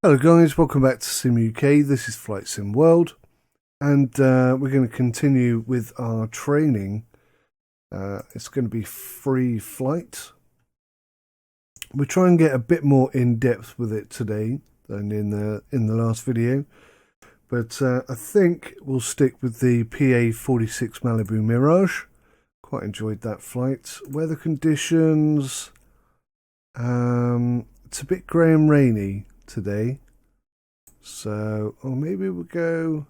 Hello guys, welcome back to Sim UK. This is Flight Sim World, and we're going to continue with our training. It's going to be free flight. We try and get a bit more in depth with it today than in the last video, but I think we'll stick with the PA-46 Malibu Mirage. Quite enjoyed that flight. Weather conditions. It's a bit grey and rainy today. So, or maybe we'll go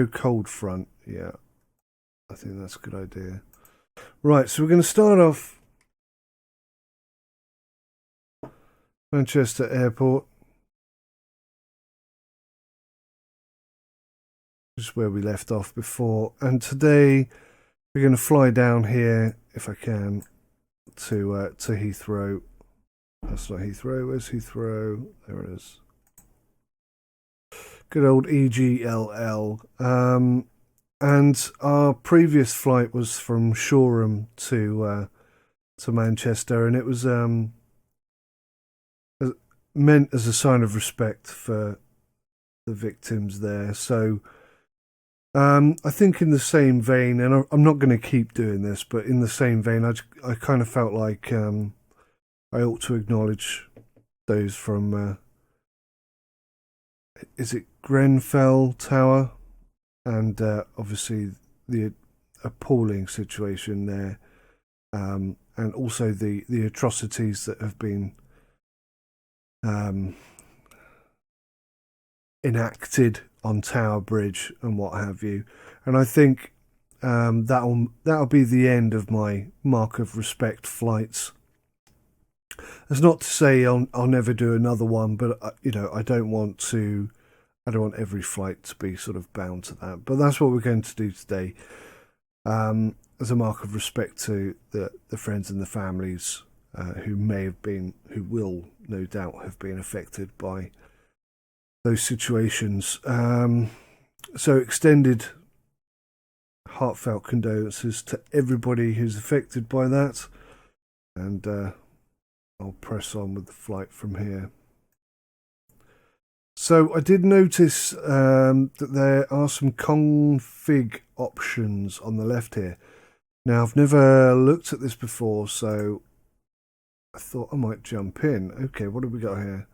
cold front. Yeah, I think that's a good idea. Right, so we're going to start off Manchester Airport. Just where we left off before. And today we're going to fly down here, if I can, to Heathrow. That's not Heathrow. Where's Heathrow? There it is. Good old EGLL. And our previous flight was from Shoreham to Manchester, and it was meant as a sign of respect for the victims there. So I think in the same vein, and I'm not going to keep doing this, but in the same vein, I kind of felt like I ought to acknowledge those from is it Grenfell Tower, and obviously the appalling situation there, and also the atrocities that have been enacted on Tower Bridge and what have you. And I think that'll be the end of my mark of respect flights. That's not to say I'll never do another one, but I don't want every flight to be sort of bound to that. But that's what we're going to do today, as a mark of respect to the friends and the families who will no doubt have been affected by those situations. So extended heartfelt condolences to everybody who's affected by that, and I'll press on with the flight from here. So I did notice that there are some config options on the left here. Now, I've never looked at this before, so I thought I might jump in. Okay, what have we got here?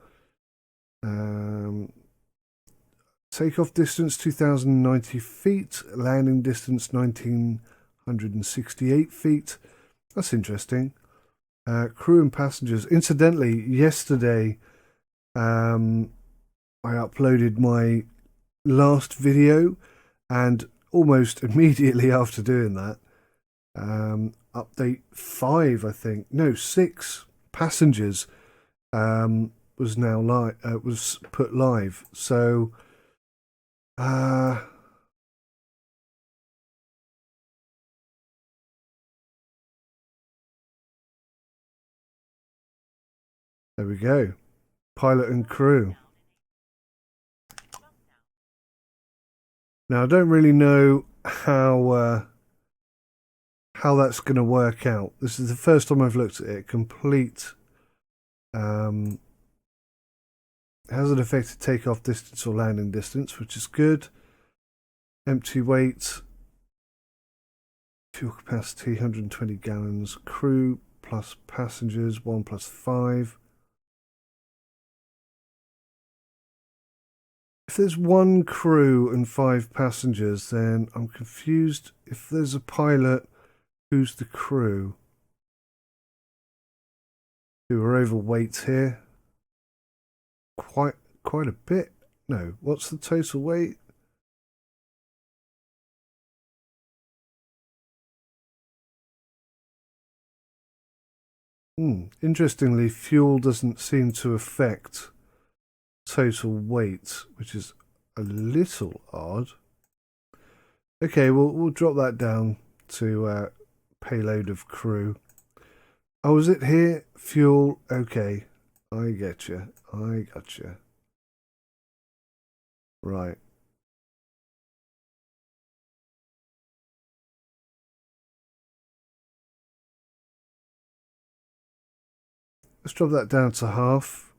Takeoff distance 2,090 feet, landing distance 1,968 feet. That's interesting. Crew and passengers. Incidentally, yesterday I uploaded my last video, and almost immediately after doing that, update 5, I think, no, 6 passengers was now live, was put live. So there we go. Pilot and crew. Now, I don't really know how that's going to work out. This is the first time I've looked at it. Complete hasn't affected takeoff distance or landing distance, which is good. Empty weight, fuel capacity 120 gallons. Crew plus passengers 1 plus 5. If there's 1 crew and 5 passengers, then I'm confused. If there's a pilot, who's the crew? Who are overweight here? Quite a bit. No, what's the total weight? Interestingly, fuel doesn't seem to affect total weight, which is a little odd. Okay, we'll drop that down to payload of crew. Oh, is it here? Fuel. Okay, I get you. Right. let's drop that down to half.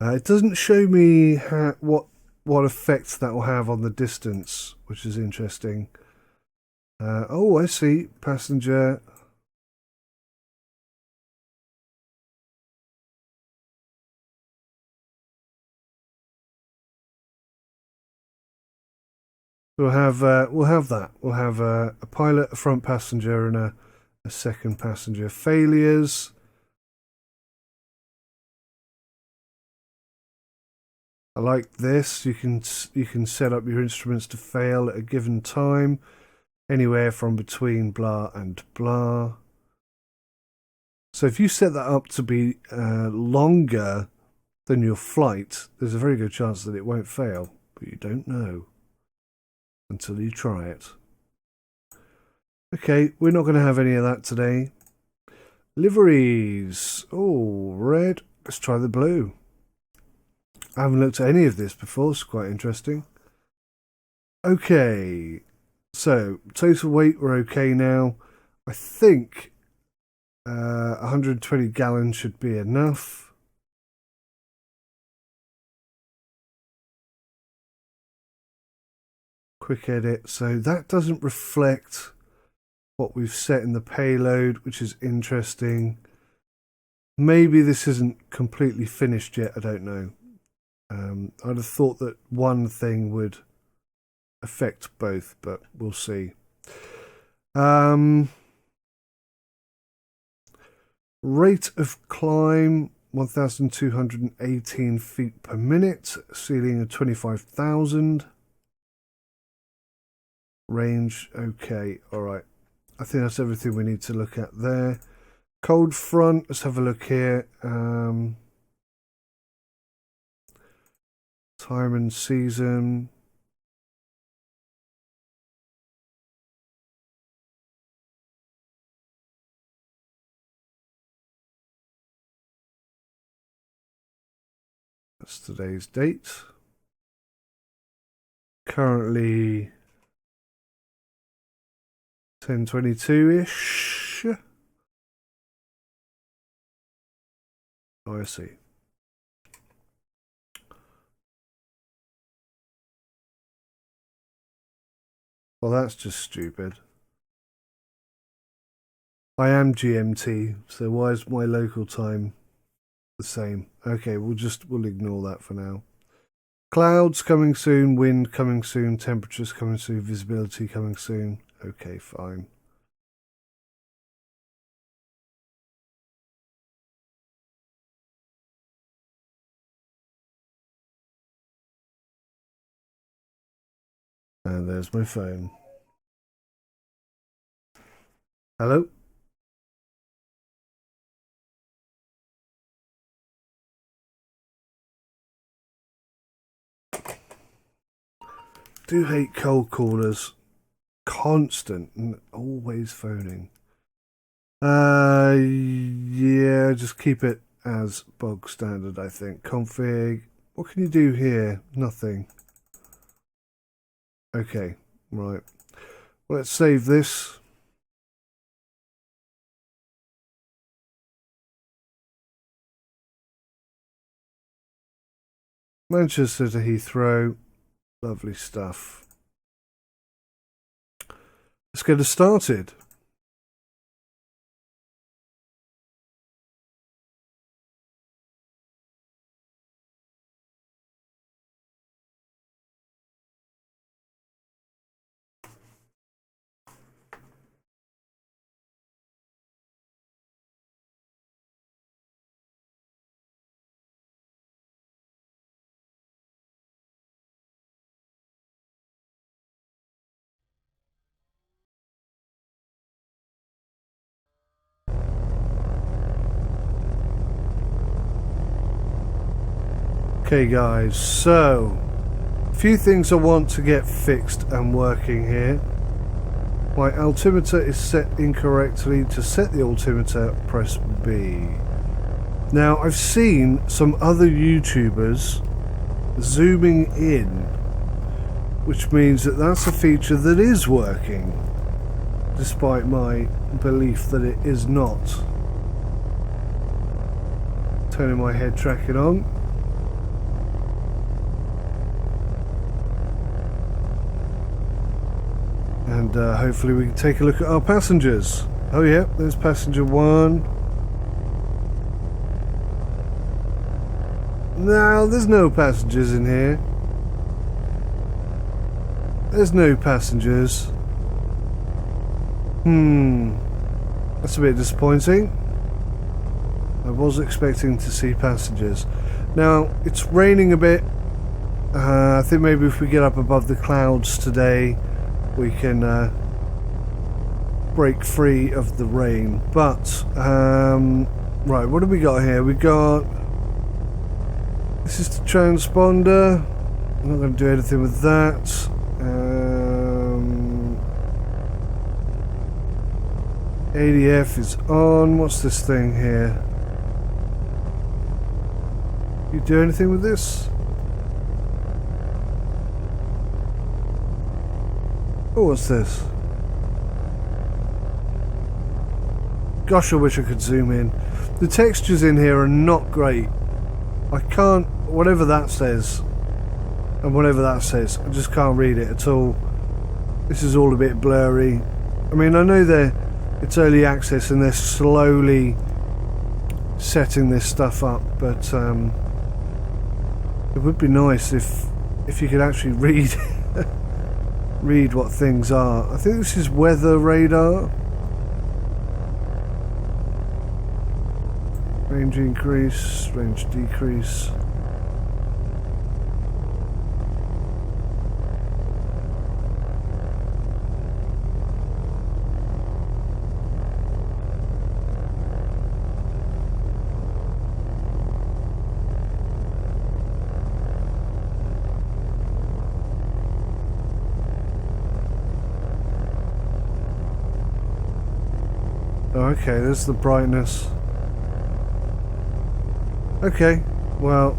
It doesn't show me what effect that will have on the distance, which is interesting. Oh, I see. Passenger. We'll have that. We'll have a pilot, a front passenger, and a second passenger. Failures. I like this. You can set up your instruments to fail at a given time, anywhere from between blah and blah. So if you set that up to be longer than your flight, there's a very good chance that it won't fail, but you don't know until you try it. Okay, we're not going to have any of that today. Liveries. Oh, red. Let's try the blue. I haven't looked at any of this before. It's quite interesting. Okay, so total weight, we're okay now. I think 120 gallons should be enough. Quick edit. So that doesn't reflect what we've set in the payload, which is interesting. Maybe this isn't completely finished yet. I don't know. I'd have thought that one thing would affect both, but we'll see. Rate of climb 1,218 feet per minute, ceiling of 25,000. Range, okay, alright. I think that's everything we need to look at there. Cold front, let's have a look here. Time and season. That's today's date. Currently 10:22-ish. Oh, I see. Well, that's just stupid. I am GMT, so why is my local time the same? Okay, we'll ignore that for now. Clouds coming soon, wind coming soon, temperatures coming soon, visibility coming soon. Okay, fine. And there's my phone. Hello? Do hate cold callers. Constant and always phoning. Yeah, just keep it as bog standard, I think. Config. What can you do here? Nothing. Okay, right. Well, let's save this. Manchester to Heathrow. Lovely stuff. Let's get us started. Okay guys, so a few things I want to get fixed and working here. My altimeter is set incorrectly. To set the altimeter, press B. Now I've seen some other YouTubers zooming in, which means that that's a feature that is working, despite my belief that it is not. Turning my head tracking on. And hopefully we can take a look at our passengers. Oh yeah, there's passenger 1. No, there's no passengers in here. There's no passengers. That's a bit disappointing. I was expecting to see passengers. Now, it's raining a bit. I think maybe if we get up above the clouds today, we can break free of the rain. But, right, what have we got here? We got... This is the transponder. I'm not going to do anything with that. ADF is on. What's this thing here? You do anything with this? Oh, what's this? Gosh, I wish I could zoom in. The textures in here are not great. I can't, whatever that says, and whatever that says, I just can't read it at all. This is all a bit blurry. I mean, I know it's early access and they're slowly setting this stuff up, but it would be nice if you could actually read what things are. I think this is weather radar. Range increase, range decrease. Okay, there's the brightness. Okay, well,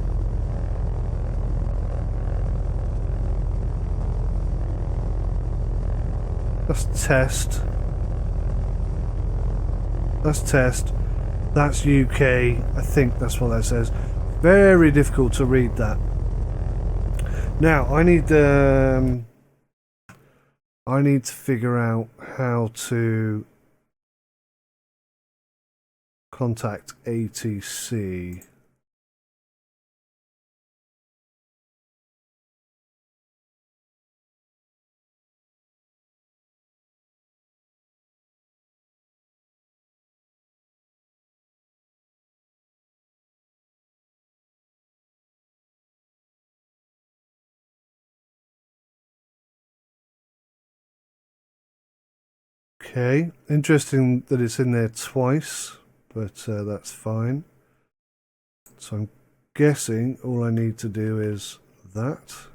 that's test. That's test. That's UK. I think that's what that says. Very difficult to read that. Now, I need to figure out how to contact ATC. Okay, interesting that it's in there twice, but that's fine. So I'm guessing all I need to do is that.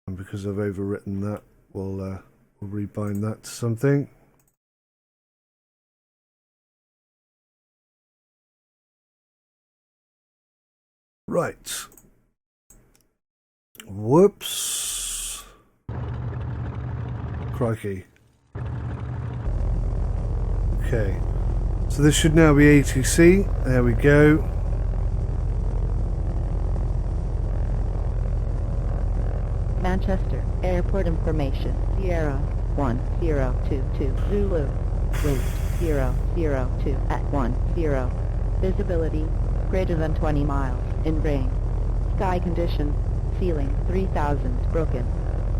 And because I've overwritten that, we'll rebind that to something. Right. Whoops. Crikey. Okay. So this should now be ATC. There we go. Manchester, airport information, Sierra 1022 Zulu, wind 002 at 10, visibility greater than 20 miles, in rain, sky conditions, ceiling 3000 broken,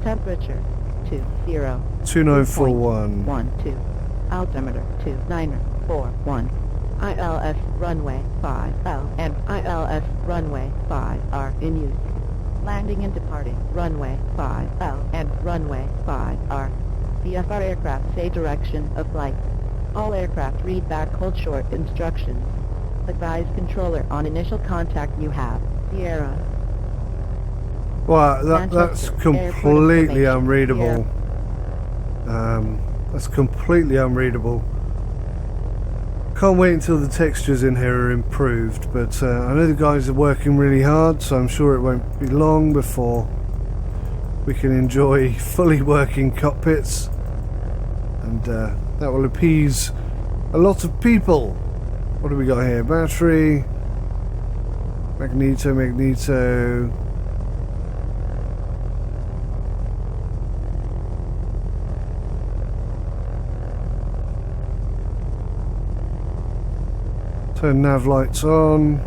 temperature 2941, 12, altimeter 2941, ILS runway 5L and ILS runway 5 are in use. Landing and departing, runway 5L and runway 5 are. VFR aircraft say direction of flight. All aircraft read back hold short instructions. Advise controller on initial contact you have, Sierra. Well, that's Manchester, completely airport unreadable. That's completely unreadable. Can't wait until the textures in here are improved, but I know the guys are working really hard, so I'm sure it won't be long before we can enjoy fully working cockpits, and that will appease a lot of people. What do we got here? Battery, magneto. Turn nav lights on.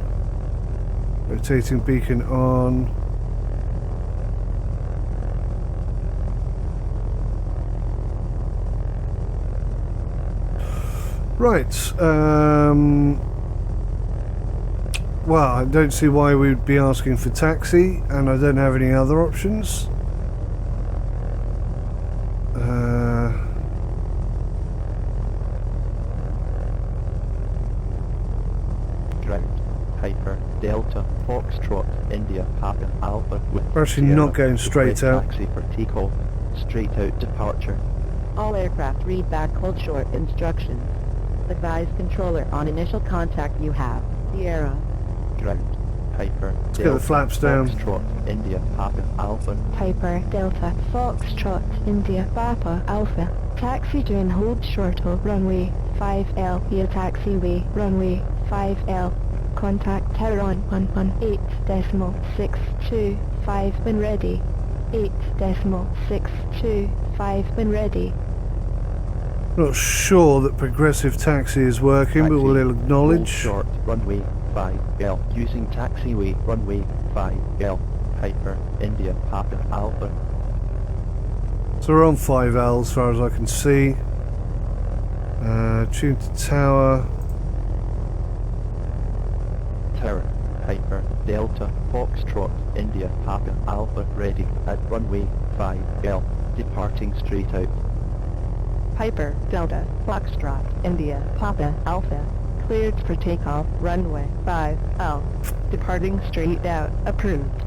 Rotating beacon on. Right. Well, I don't see why we'd be asking for taxi, and I don't have any other options. Piper, Delta, Foxtrot, India, Papa, Alpha with We're actually Sierra, not going straight out. Taxi for takeoff, straight out departure. All aircraft read back hold short instructions. Advise controller on initial contact you have. Sierra. Ground, Piper, Let's get Delta, the flaps down. Foxtrot, India, Papa, Alpha. Piper, Delta, Foxtrot, India, Papa, Alpha. Taxi during hold short of runway 5L via taxiway runway 5L. Contact tower on 118.625 when ready. 8.625 when ready. Not sure that progressive taxi is working, but we'll Hold acknowledge. short, runway 5L, using taxiway runway 5L. Piper, India, Papa, Alpha. So we're on 5L as far as I can see. Tune to tower. Tower, Piper, Delta, Foxtrot, India, Papa, Alpha, ready at runway 5L, departing straight out. Piper, Delta, Foxtrot, India, Papa, Alpha. Cleared for takeoff, runway 5L. Departing straight out, approved.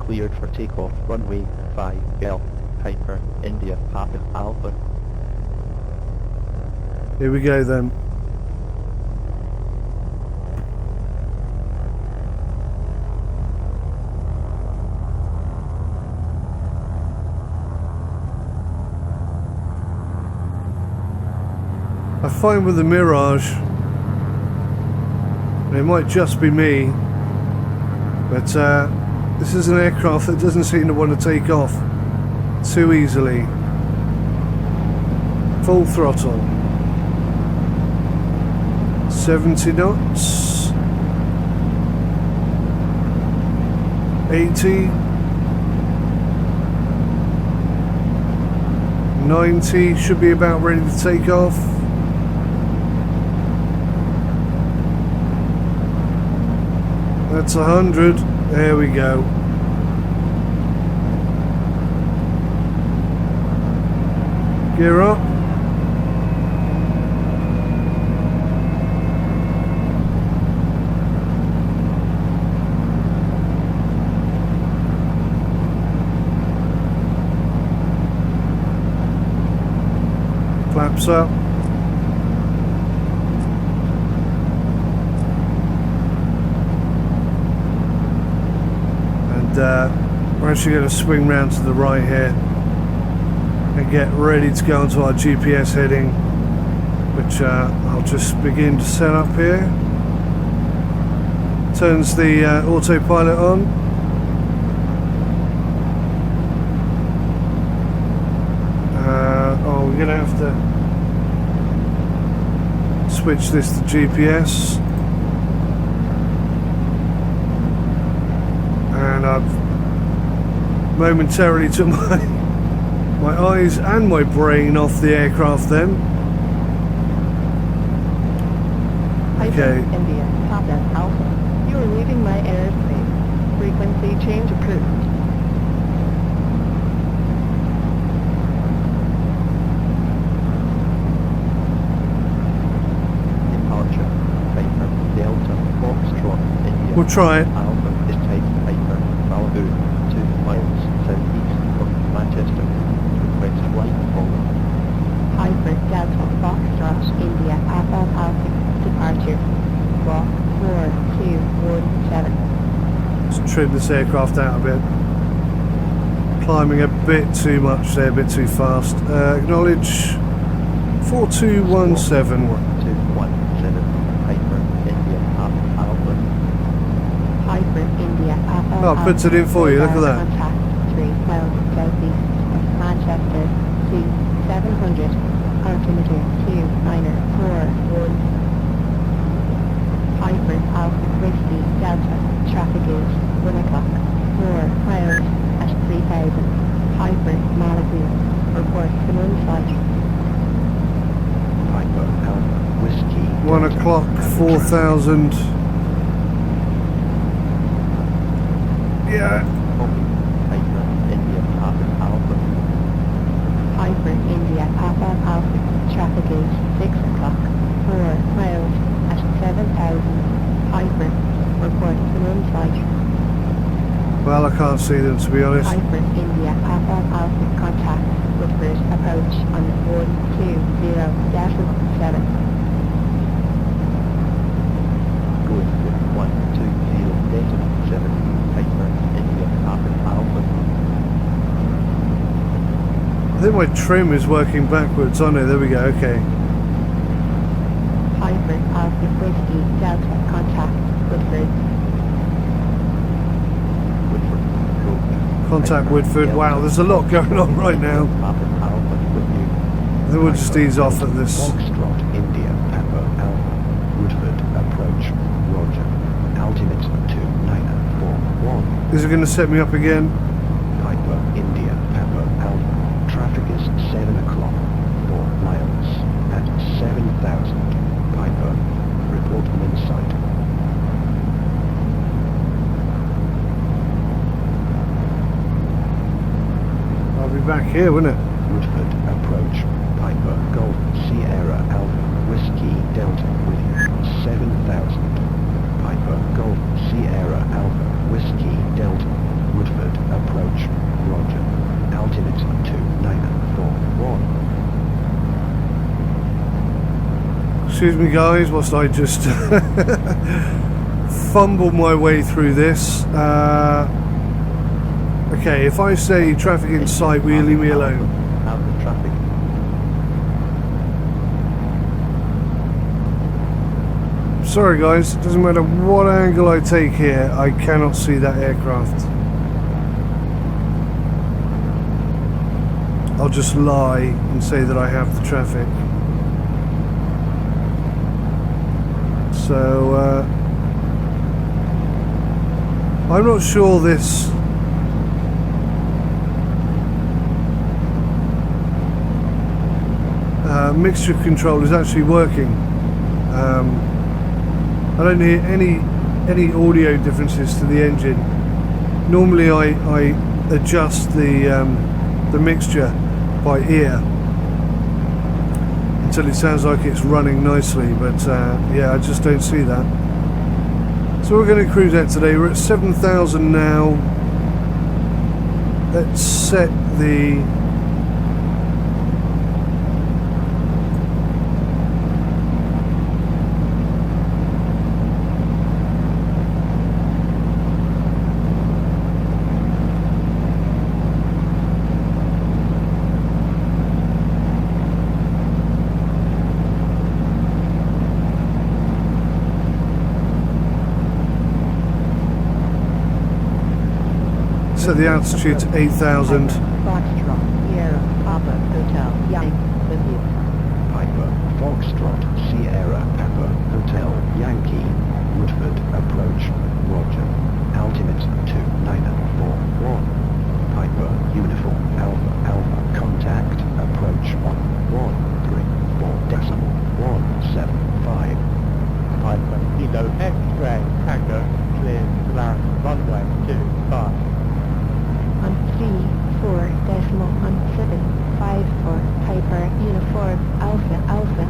Cleared for takeoff, runway 5L, Piper, India, Papa, Alpha. Here we go then. I find with the Mirage, and it might just be me, but this is an aircraft that doesn't seem to want to take off too easily. Full throttle. 70 knots. 80. 90, should be about ready to take off. That's 100. There we go. Gear up. Flaps up. We're actually going to swing round to the right here and get ready to go onto our GPS heading, which I'll just begin to set up here. Turns the autopilot on. We're going to have to switch this to GPS. And I've momentarily took my eyes and my brain off the aircraft then. Okay. India, Papa, Alpha. You are leaving my airspace. Frequency change approved. Departure, Piper, Delta, Foxtrot, India. We'll try it. Alpha is taking Foxtrot, India, Papa, Alpha, departure. Walk 4217. Let's trim this aircraft out a bit. Climbing a bit too much there, a bit too fast. Acknowledge 4217. 4217. Hyper India Alpha. Hyper India, Papa, Oh, it puts it in for you, look at that. Contact 3 miles southeast of Manchester to 700. Altimeter 2941. Hyper Alpha Whiskey Delta. Traffic is 1 o'clock. 4 miles at 3000. Hyper Malibu. Report from on-site. Hyper Alpha Whiskey 1 Delta. o'clock, 4,000. Yeah. Copy. Hyper India Papa Alpha. Hyper India, Papa Alpha. Traffic is 6 o'clock. 4 miles at 7,000. Hyper. Report from on-site. Well, I can't see them, to be honest. Hyper India, Papa Alpha. Contact Woodford approach on 120.7. Going with 120.7. Hyper India Papa Alpha. I think my trim is working backwards. Oh no, there we go, okay. Hyper Alpha Whiskey Delta. Contact Woodford. Woodford. Approach. Contact Hyper Woodford. Delta. Wow, there's a lot going on right now. Papa Alpha with you. I think we'll just ease off at this. Foxtrot India Papa Alpha. Woodford approach. Roger. Altimeter 2941. Is it going to set me up again? Hyper India Papa Alpha. Traffic is 7 o'clock. 4 miles at 7,000. Piper. Report from inside. I'll be back here, won't it? Woodford approach. Piper Golf Sierra Alpha Whiskey Delta with you. 7,000. Piper Golf Sierra Alpha Whiskey Delta. Woodford approach. Roger. Altimeter 2941. Excuse me guys, whilst I just fumble my way through this. Okay, if I say traffic in sight, will you leave me alone? Out of traffic. Sorry guys, it doesn't matter what angle I take here, I cannot see that aircraft. I'll just lie and say that I have the traffic. So, I'm not sure this mixture control is actually working. I don't hear any audio differences to the engine. Normally I adjust the mixture by ear until it sounds like it's running nicely, but yeah, I just don't see that. So we're going to cruise out today. We're at 7,000 now. Let's set the altitude to 8,000. Foxtrot, Sierra, Papa, Hotel, Yankee, with you. Piper, Foxtrot, Sierra, Papa, Hotel, Yankee, Woodford, approach, Roger, altimeter 2941, Piper, Uniform, Alpha, Alpha, contact, approach on 134.175. Piper, Kilo X-ray, Tango, clear to land, runway 25. On 34.174, Piper, Uniform, Alpha, Alpha.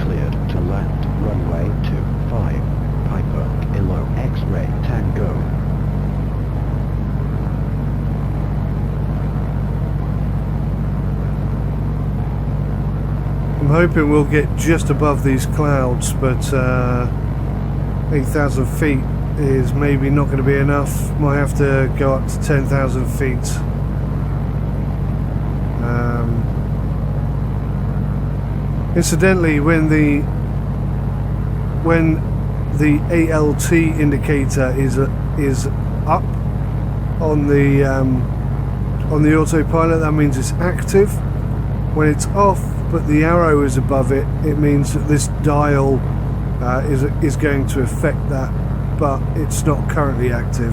Cleared to land, runway 25, Piper, Kilo X-ray, Tango. I'm hoping we'll get just above these clouds, but 8,000 feet is maybe not going to be enough. Might have to go up to 10,000 feet. Incidentally, when the ALT indicator is up on the autopilot, that means it's active. When it's off but the arrow is above it, it means that this dial is going to affect that, but it's not currently active.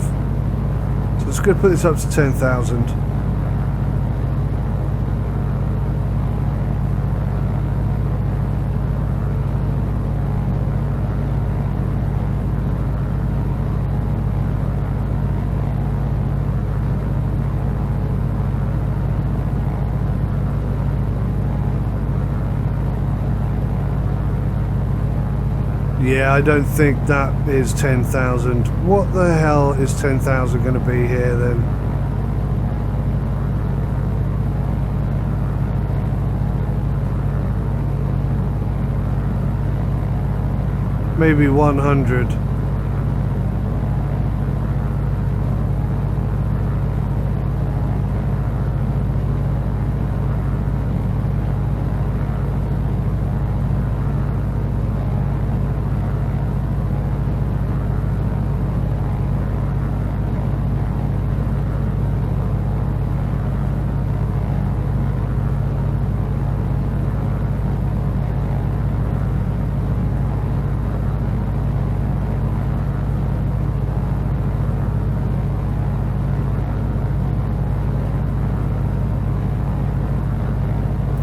So it's going to put this up to 10,000. Yeah, I don't think that is 10,000. What the hell is 10,000 going to be here then? Maybe 100.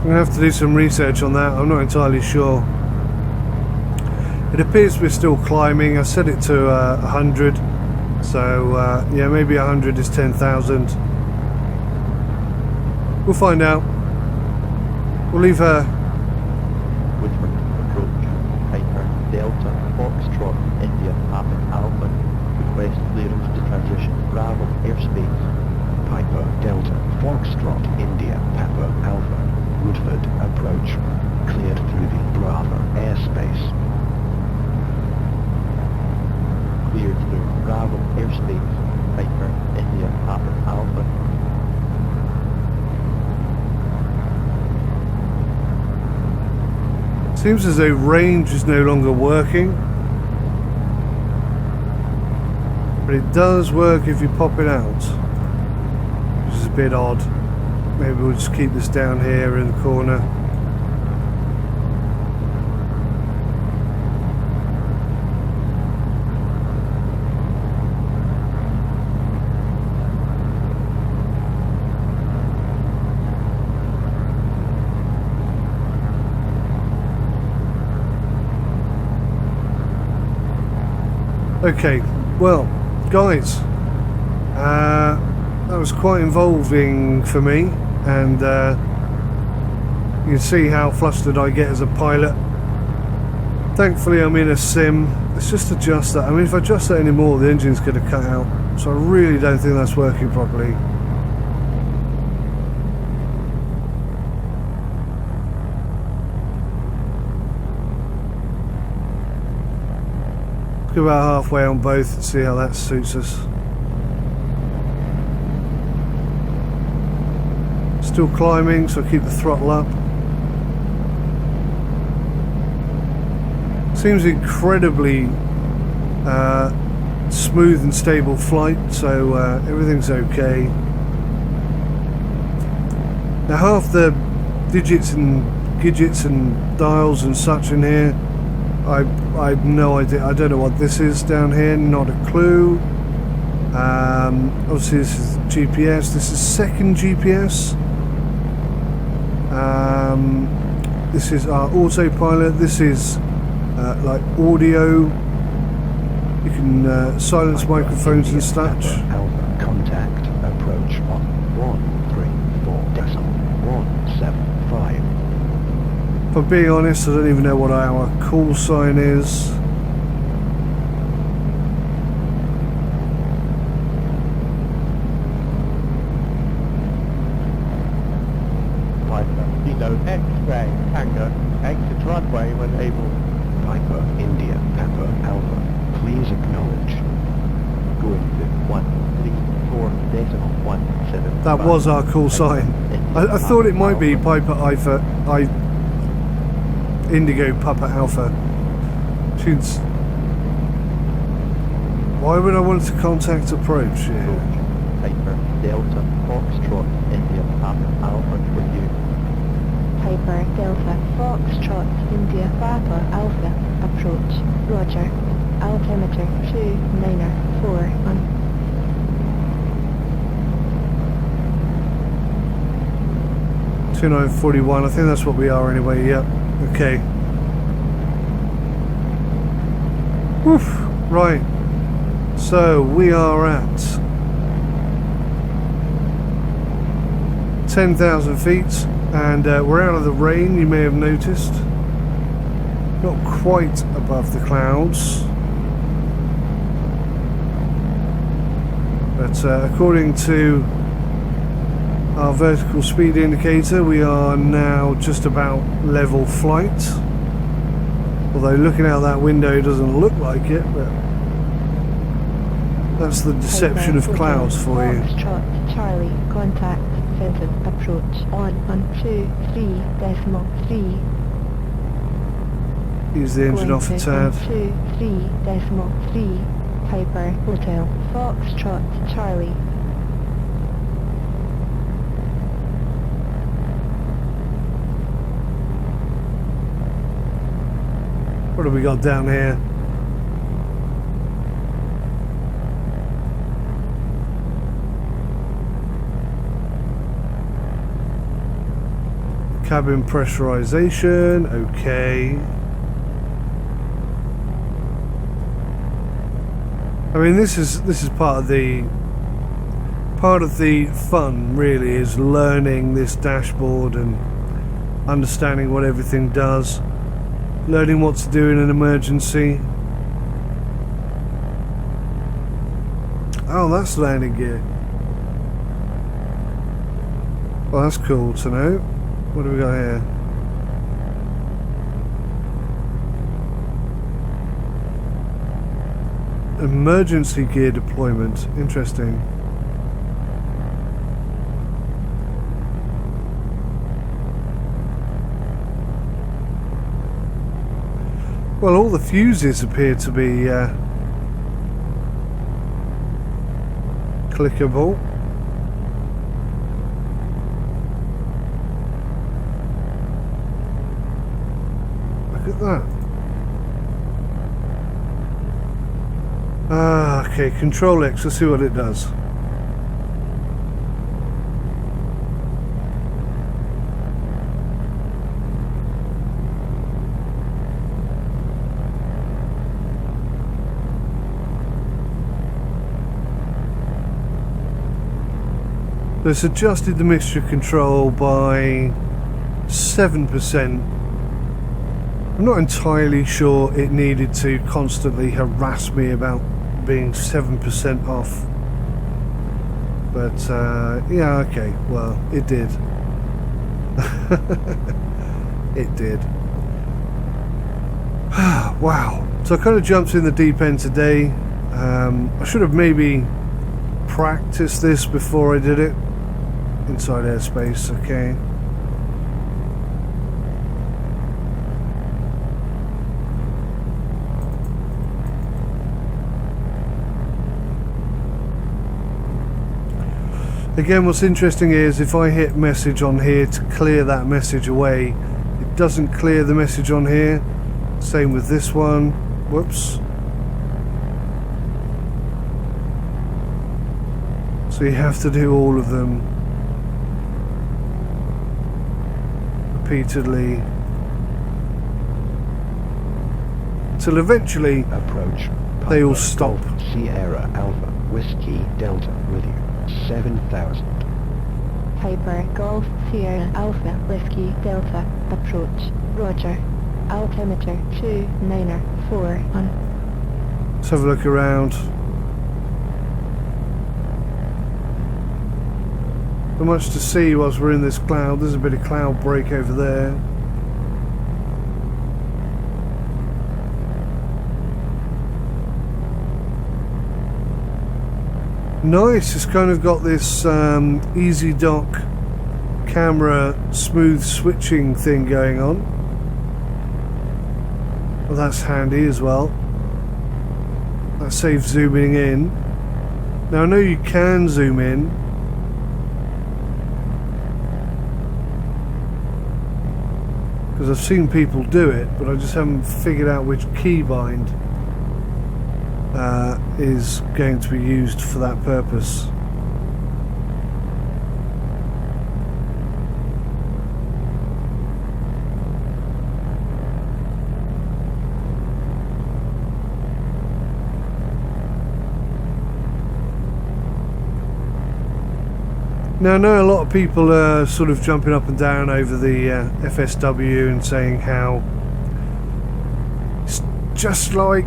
I'm going to have to do some research on that. I'm not entirely sure. It appears we're still climbing. I set it to 100. So yeah, maybe 100 is 10,000. We'll find out. We'll leave her. Woodford, approach. Piper, Delta, Foxtrot, India, Papa, Alpha. Request clearance to transition. Bravo, airspace. Piper, Delta, Foxtrot, India, Papa, Alpha. Woodford, approach. Cleared through the Bravo airspace. Cleared through Bravo airspace. Piper, India, Papa, Alpha. Seems as though range is no longer working. But it does work if you pop it out. Which is a bit odd. Maybe we'll just keep this down here in the corner. Okay, well, guys, that was quite involving for me. And you can see how flustered I get as a pilot. Thankfully I'm in a sim. Let's just adjust that. I mean, if I adjust that anymore, the engine's going to cut out. So I really don't think that's working properly. Let's go about halfway on both and see how that suits us. Still climbing, so keep the throttle up. Seems incredibly smooth and stable flight, so everything's okay. Now half the digits and gadgets and dials and such in here, I've no idea. I don't know what this is down here, not a clue. Obviously this is GPS, this is second GPS. This is our autopilot. This is like audio. You can silence microphones and such. Alpha, contact, approach on 134.175. If I'm being honest, I don't even know what our call sign is. Kilo X-ray, X-ray Tango, exit runway when able. Piper India Papa Alpha, please acknowledge. Going to 134.17. That was our call sign. I thought it might be Piper Indigo Papa Alpha. Why would I want to contact approach here? Piper Delta Foxtrot India Papa Alpha for you. Piper Delta Foxtrot India Papa Alpha approach. Roger. Altimeter 294 on. 2941, I think that's what we are anyway, yep. Okay. Woof, right. So we are at 10,000 feet and we're out of the rain, you may have noticed. Not quite above the clouds. But according to our vertical speed indicator, we are now just about level flight. Although looking out that window doesn't look like it, but that's the deception of clouds for you. Foxtrot Charlie, contact center approach on 23.3. Use the engine off a tad. 23.3. Piper Hotel Foxtrot Charlie. What have we got down here? Cabin pressurization, okay. I mean, this is part of the fun, really, is learning this dashboard and understanding what everything does, learning what to do in an emergency. Oh, that's landing gear. Well, that's cool to know. What do we got here? Emergency gear deployment. Interesting. Well, all the fuses appear to be clickable. Look at that. Okay, Control X, let's see what it does. It's adjusted the mixture control by 7%. I'm not entirely sure it needed to constantly harass me about being 7% off. But yeah, okay, well, it did. It did. Wow. So I kind of jumped in the deep end today. I should have maybe practiced this before I did it. Inside airspace, okay. Again, what's interesting is if I hit message on here to clear that message away, it doesn't clear the message on here. Same with this one. Whoops. So you have to do all of them repeatedly till eventually Approach. they all Papa stop. Golf Sierra Alpha Whiskey Delta with you. 7,000. Piper Golf Sierra Alpha Whiskey Delta approach. Roger. Altimeter 294 on. Let's have a look around. Not much to see whilst we're in this cloud. There's a bit of cloud break over there. Nice. It's kind of got this easy dock camera smooth switching thing going on. Well, that's handy as well. That saves zooming in. Now I know you can zoom in. Because I've seen people do it, but I just haven't figured out which keybind is going to be used for that purpose. Now I know a lot of people are sort of jumping up and down over the FSW and saying how it's just like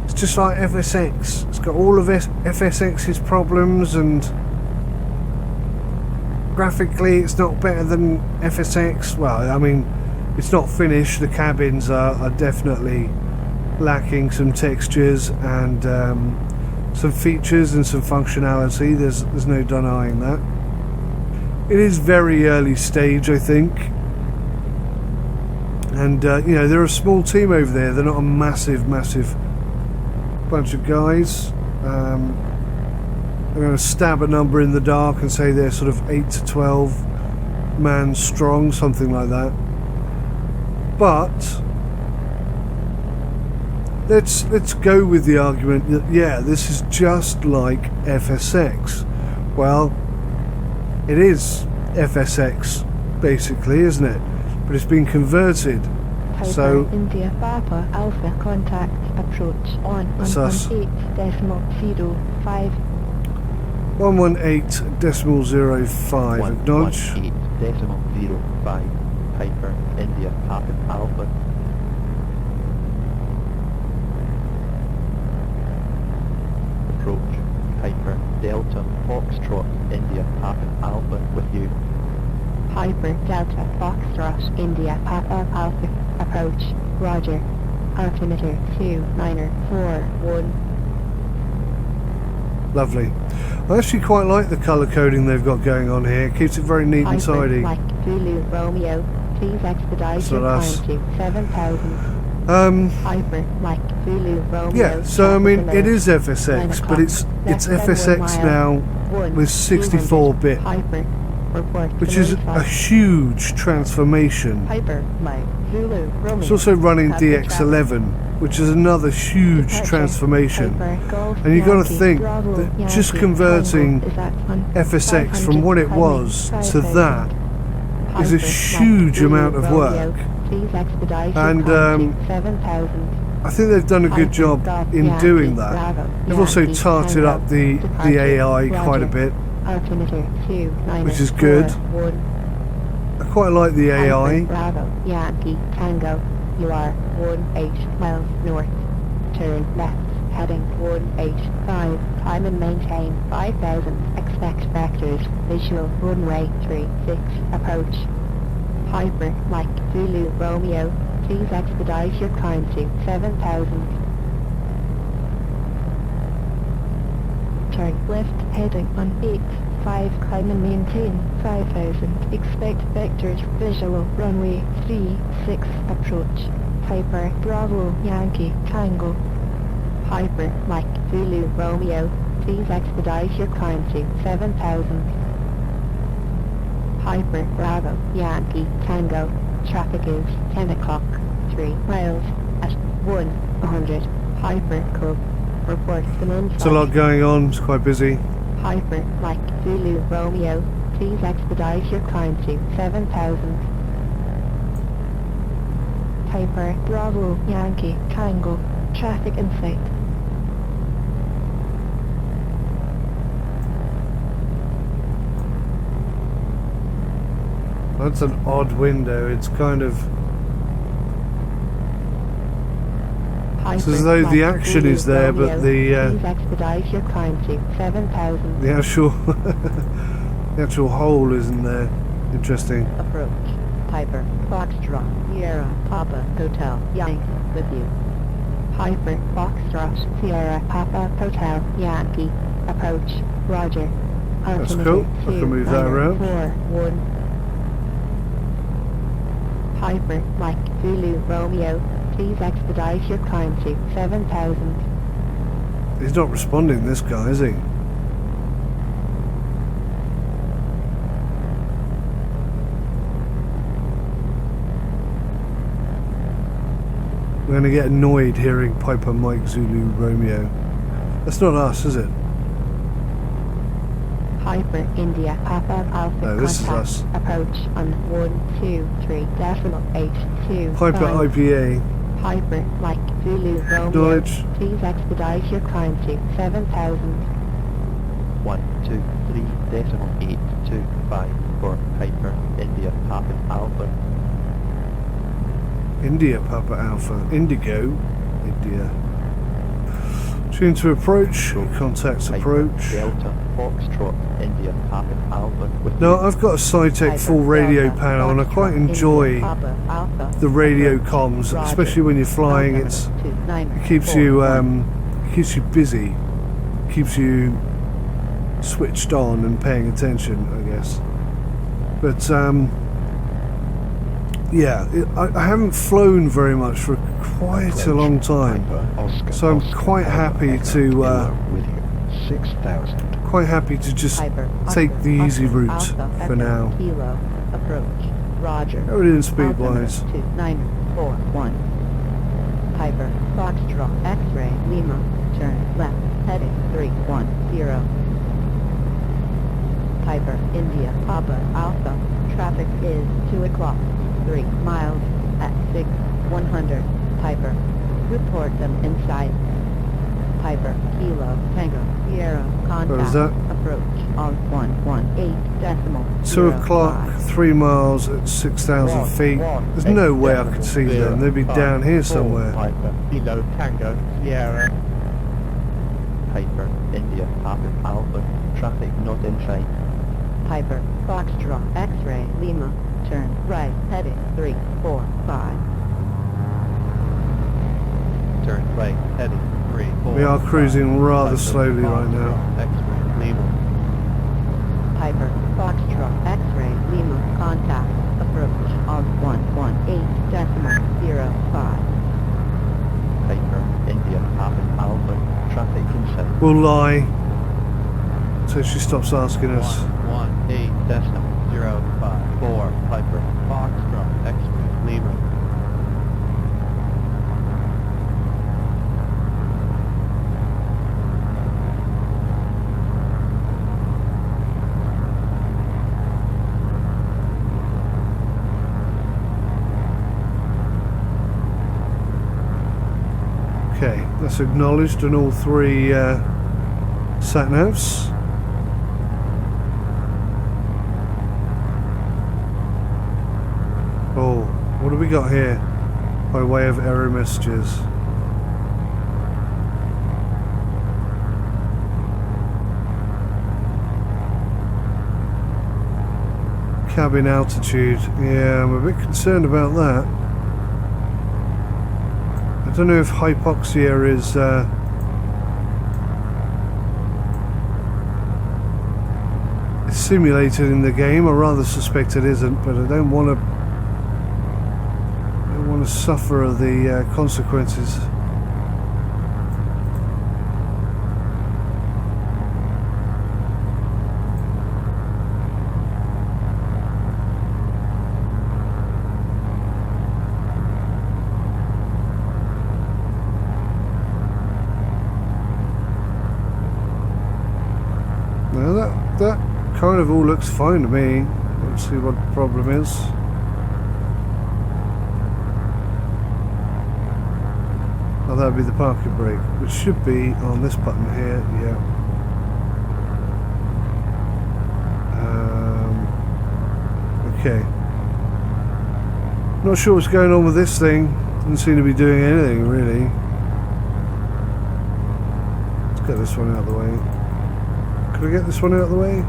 it's just like FSX. It's got all of FSX's problems, and graphically it's not better than FSX. Well, I mean, it's not finished. The cabins are definitely lacking some textures and some features and some functionality. There's no denying that. It is very early stage, I think, and you know, they're a small team over there. They're not a massive bunch of guys. I'm going to stab a number in the dark and say they're sort of 8 to 12 man strong, something like that. But let's go with the argument that, yeah, this is just like FSX. Well, it is FSX basically, isn't it? But it's been converted. So India Papa Alpha contact approach on 118.05. 118.05. Acknowledge. 118.05. Piper India Papa Alpha. Approach Piper Delta Foxtrot India Papa Alpha with you. Piper Delta Foxtrot India Papa Alpha approach. Roger. Altimeter 2941. Lovely. I actually quite like the colour coding they've got going on here. It keeps it very neat and tidy. Mike Zulu Romeo, please expedite your time to 7,000. Piper Mike Zulu Romeo. Yeah, so I mean, it is FSX, but it's FSX now with 64-bit, which is a huge transformation. Piper Mike Zulu Romeo. It's also running DX11, which is another huge transformation. And you've got to think that just converting FSX from what it was to that is a huge amount of work. And I think they've done a good job in doing that. They've also tarted up the AI quite a bit, which is good. I quite like the AI. Bravo, Yankee, Tango, you are 18 miles north. Turn left, heading 185. Time and maintain 5,000. Expect vectors. Visual runway 36. Approach. Piper Mike Zulu Romeo, please expedite your climb to 7,000. Turn left, heading on 85. Climb and maintain 5,000. Expect vectors. Visual runway 36. Approach. Piper Bravo Yankee Tango. Piper Mike Zulu Romeo, please expedite your climb to 7,000. Piper Bravo Yankee Tango. Traffic is 10 o'clock, 3 miles at 100. Piper Cub. Report the main. There's a lot going on, it's quite busy. Piper Mike Zulu Romeo, please expedite your climb to 7,000. Piper Bravo Yankee Tango. Traffic in sight. That's an odd window. It's kind of... It's as though the action is there, but the actual hole isn't there. Interesting. Approach. Piper Foxtrot Sierra Papa Hotel Yankee with you. Piper, Foxtrot, Sierra, Papa, Hotel, Yankee, approach, Roger. That's Altimeter cool. I can move that around. 291. Piper, Mike, Zulu, Romeo, please expedite your climb to 7,000. He's not responding, this guy, is he? I'm going to get annoyed hearing Piper, Mike, Zulu, Romeo. That's not us, is it? Piper, India, Papa, Alpha, No, this is contact, us. approach on 123.82. Piper, IPA. Piper, Mike, Zulu, Romeo, Acknowledge. please expedite your climb to 7,000. 123.8254 Piper, India, Papa, Alpha. India, Papa, Alpha. Indigo. India. Tune to approach. Contacts Piper, approach. Delta, Foxtrot, India, Papa, Alpha. With No, I've got a Cytec full radio panel and I quite enjoy the radio comms, especially when you're flying. It keeps you busy, keeps you switched on and paying attention, I guess. But yeah, I haven't flown very much for quite a long time, so I'm quite happy to just take the easy route for now. Kilo, approach, Roger. Everything speed-wise. 2941. Piper, Foxtrot, X-ray, Lima, turn left, heading 310. Piper, India, Papa, Alpha, traffic is 2 o'clock, 3 miles, at 100. Piper, report them inside. Piper, Kilo, Tango, Sierra, contact, is that? approach on 118.05. 2 o'clock, 3 miles at 6,000 feet. There's no way I could see them. They'd be down here somewhere. Piper, Kilo, Tango, Sierra. Piper, India, Papa, Alpha. Traffic not in sight. Piper, Foxtrot, X-ray, Lima, turn right, heading 345. Turn right, heading 345. We are cruising rather slowly right now. X-ray, Lima. Piper, Foxtrot, X-ray, Lima, contact, approach on 118.05. Piper, India, Papa, Alpha. Traffic in sight. We'll lie until she stops asking us. 118.054 Piper, Foxtrot, X-ray, Lima. Okay, that's acknowledged on all 3 sat-navs. Oh, what have we got here by way of error messages? Cabin altitude. Yeah, I'm a bit concerned about that. I don't know if hypoxia is simulated in the game. I rather suspect it isn't, but I don't want to suffer the consequences. Now that kind of all looks fine to me. Let's see what the problem is. Oh, that'd be the parking brake, which should be on this button here. Yeah. Okay. Not sure what's going on with this thing. Doesn't seem to be doing anything really. Let's get this one out of the way. Could I get this one out of the way?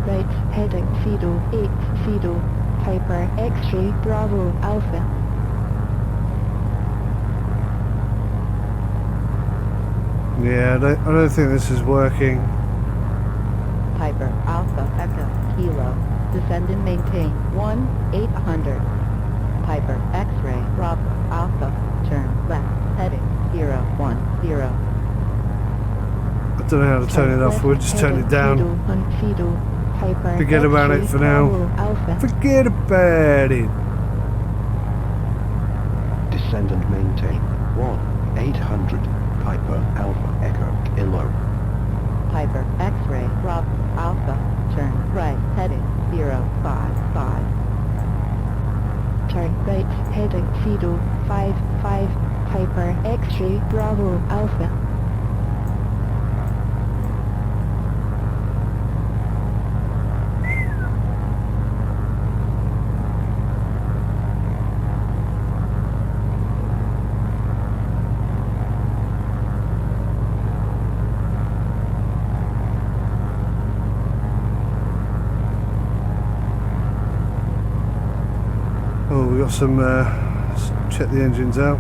right, heading Fido 8, Fido, Piper, X-ray, Bravo, Alpha. Yeah, I don't think this is working. Piper, Alpha, Echo, Kilo. Descend and maintain 1-800. Piper, X-ray, Bravo, Alpha. Turn left, heading 010. I don't know how to turn it off. We'll just turn it down. Forget about it for now. Forget about it. Descend and maintain 1-800 Piper Alpha Echo Kilo. Piper, X-ray, Bravo, Alpha. Turn right, heading 055. Turn right, heading Fido 55, Piper, X-ray, Bravo, Alpha. Oh, we got some, let's check the engines out.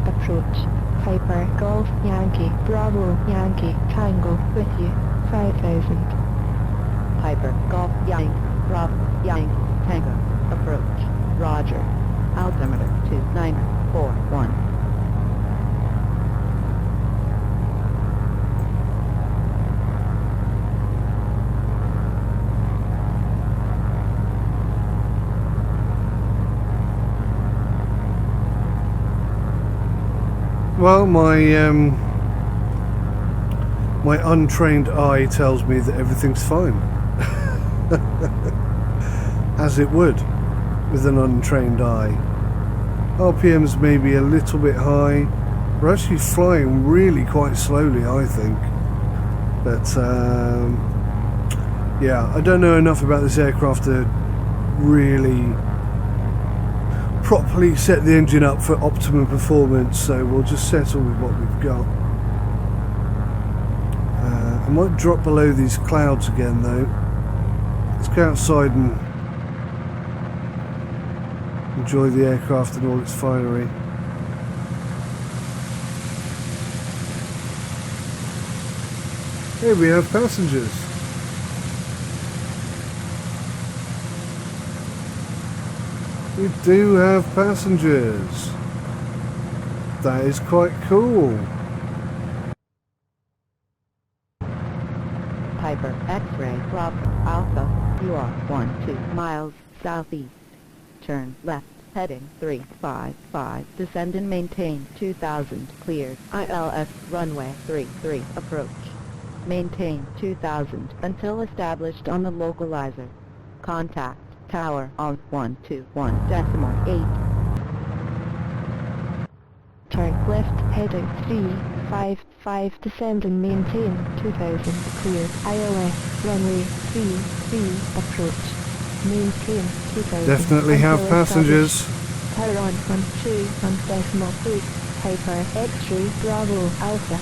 Approach. Piper, Golf, Yankee, Bravo, Yankee, Tango, with you, 5000. Piper, Golf, Yankee, Bravo, Yankee, Tango. Approach. Roger. Altimeter 2941. Well, my untrained eye tells me that everything's fine. As it would with an untrained eye. RPM's maybe a little bit high. We're actually flying really quite slowly, I think. But yeah, I don't know enough about this aircraft to really properly set the engine up for optimum performance, so we'll just settle with what we've got. I might drop below these clouds again though. Let's go outside and enjoy the aircraft and all its finery. Here we have passengers. We do have passengers. That is quite cool. Piper, X-ray, Bravo, Alpha. You are 12 miles southeast. Turn left, heading 355. Descend and maintain 2000. Cleared. ILS runway 33. Approach. Maintain 2000 until established on the localizer. Contact tower on 121.8. Turn left, heading 355, descend and maintain 2000, cleared. ILS runway 33, approach. Maintain 2000. Definitely have until passengers. established. Tower on 121.8. Piper, X-ray, Bravo, Alpha.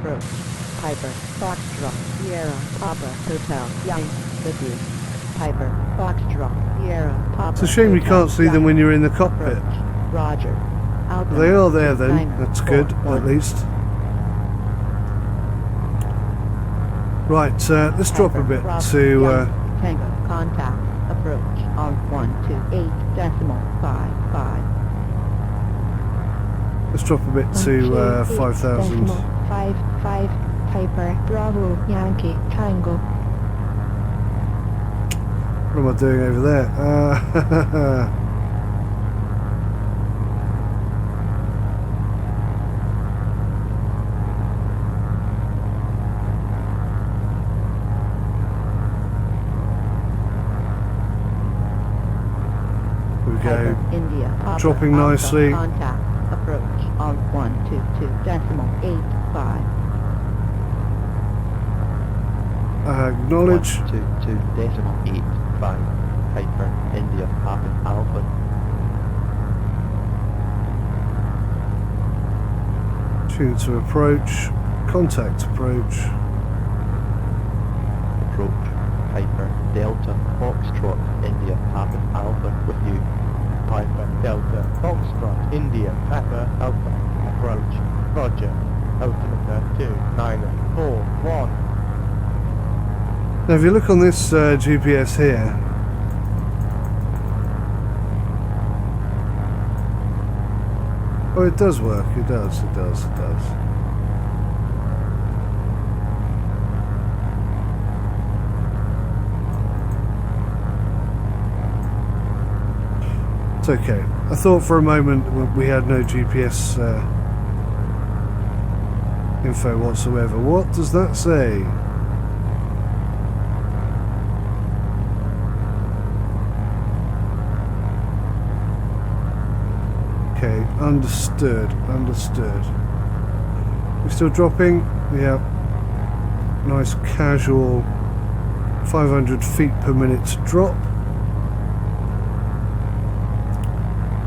approach. Piper, Foxtrot, Sierra, Papa, Hotel, Young, City. Piper, Foxtrot, Sierra, Papa. It's a shame you can't see them when you're in the cockpit. Approach. Roger. They are there then, Niner, that's good, 4-1. at least. Right, let's drop a bit to... Tango, contact, approach on 128.55. let's drop a bit to 5,000. 55 Piper Bravo Yankee Tango. What am I doing over there? Here we go. India, Papa, Dropping Alpha, nicely. Contact, approach on 122.85. Acknowledge. 122.85. Piper, India, Papa, Alpha. Tune to approach. Contact approach. Approach. Piper, Delta, Foxtrot, India, Papa, Alpha with you. Piper, Delta, Foxtrot, India, Papa, Alpha. Approach. Roger. Altimeter 2941. Now if you look on this GPS here, oh, it does work, it does. It's okay. I thought for a moment we had no GPS info whatsoever. What does that say? Okay, understood. We're still dropping? Yeah. Nice casual 500 feet per minute drop.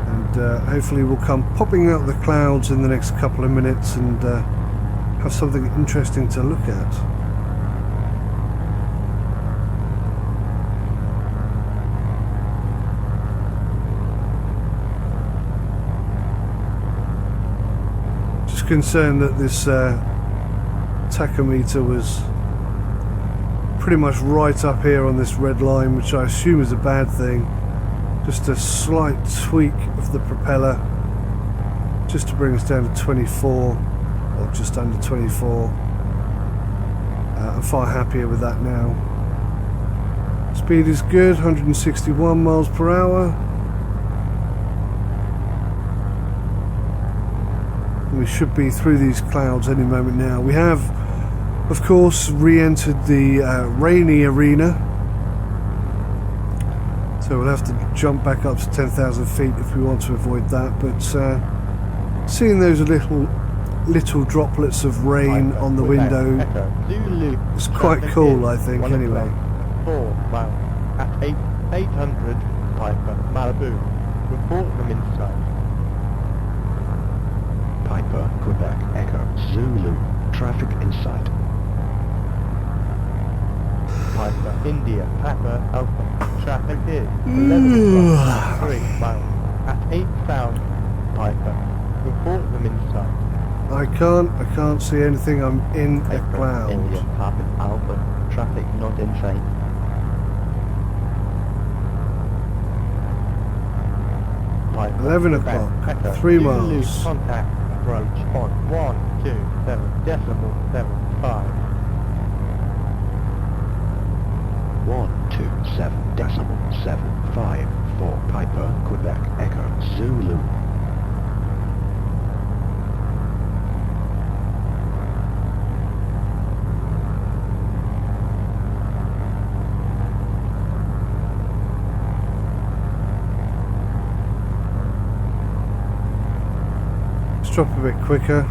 And hopefully we'll come popping out of the clouds in the next couple of minutes and have something interesting to look at. Concerned that this tachometer was pretty much right up here on this red line, which I assume is a bad thing. Just a slight tweak of the propeller just to bring us down to 24 or just under 24. I'm far happier with that now. Speed is good, 161 miles per hour. We should be through these clouds any moment now. We have, of course, re-entered the rainy arena. So we'll have to jump back up to 10,000 feet if we want to avoid that. But seeing those little droplets of rain on the window is quite cool, I think, anyway. 4 miles at 800 Piper, Malibu. Report from inside. Piper, Quebec, Echo, Zulu, traffic in sight. Piper, India, Papa, Alpha, traffic is 11.3 miles at 8,000 Piper, report from inside. I can't see anything, I'm in a Piper, cloud. India, Papa, Alpha, traffic not in sight. Piper, 11 Quebec, o'clock, Echo, 3 Zulu, miles. contact, approach on 127.75. 127.75 for Piper, Quebec, Echo, Zulu. Let's drop a bit quicker.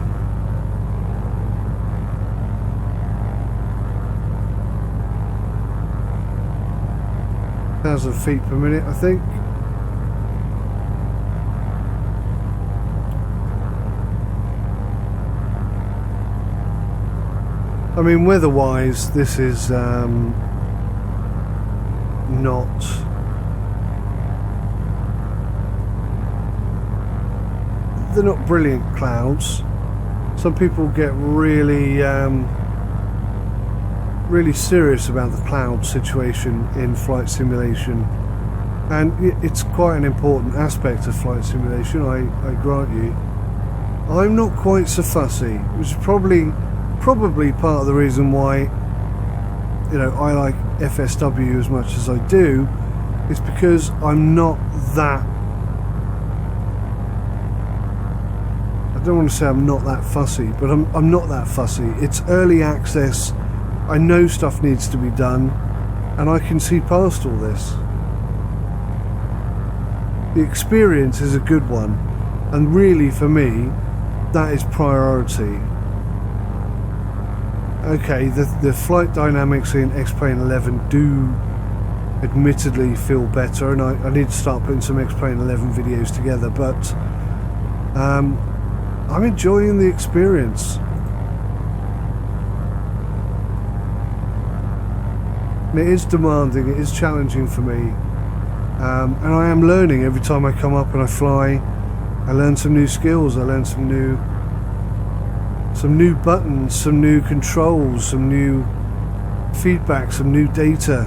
Thousand feet per minute, I think. I mean, weather-wise, this is not... They're not brilliant clouds. Some people get really really serious about the cloud situation in flight simulation, and it's quite an important aspect of flight simulation, I grant you. I'm not quite so fussy, which is probably part of the reason why, you know, I like FSW as much as I do, is because I'm not that... I don't want to say I'm not that fussy, but I'm not that fussy. It's early access. I know stuff needs to be done, and I can see past all this. The experience is a good one, and really for me, that is priority. Okay, the flight dynamics in X-Plane 11 do admittedly feel better, and I need to start putting some X-Plane 11 videos together, but I'm enjoying the experience. And it is demanding, it is challenging for me, and I am learning every time I come up and I fly. I learn some new skills, I learn some new buttons, some new controls, some new feedback, some new data,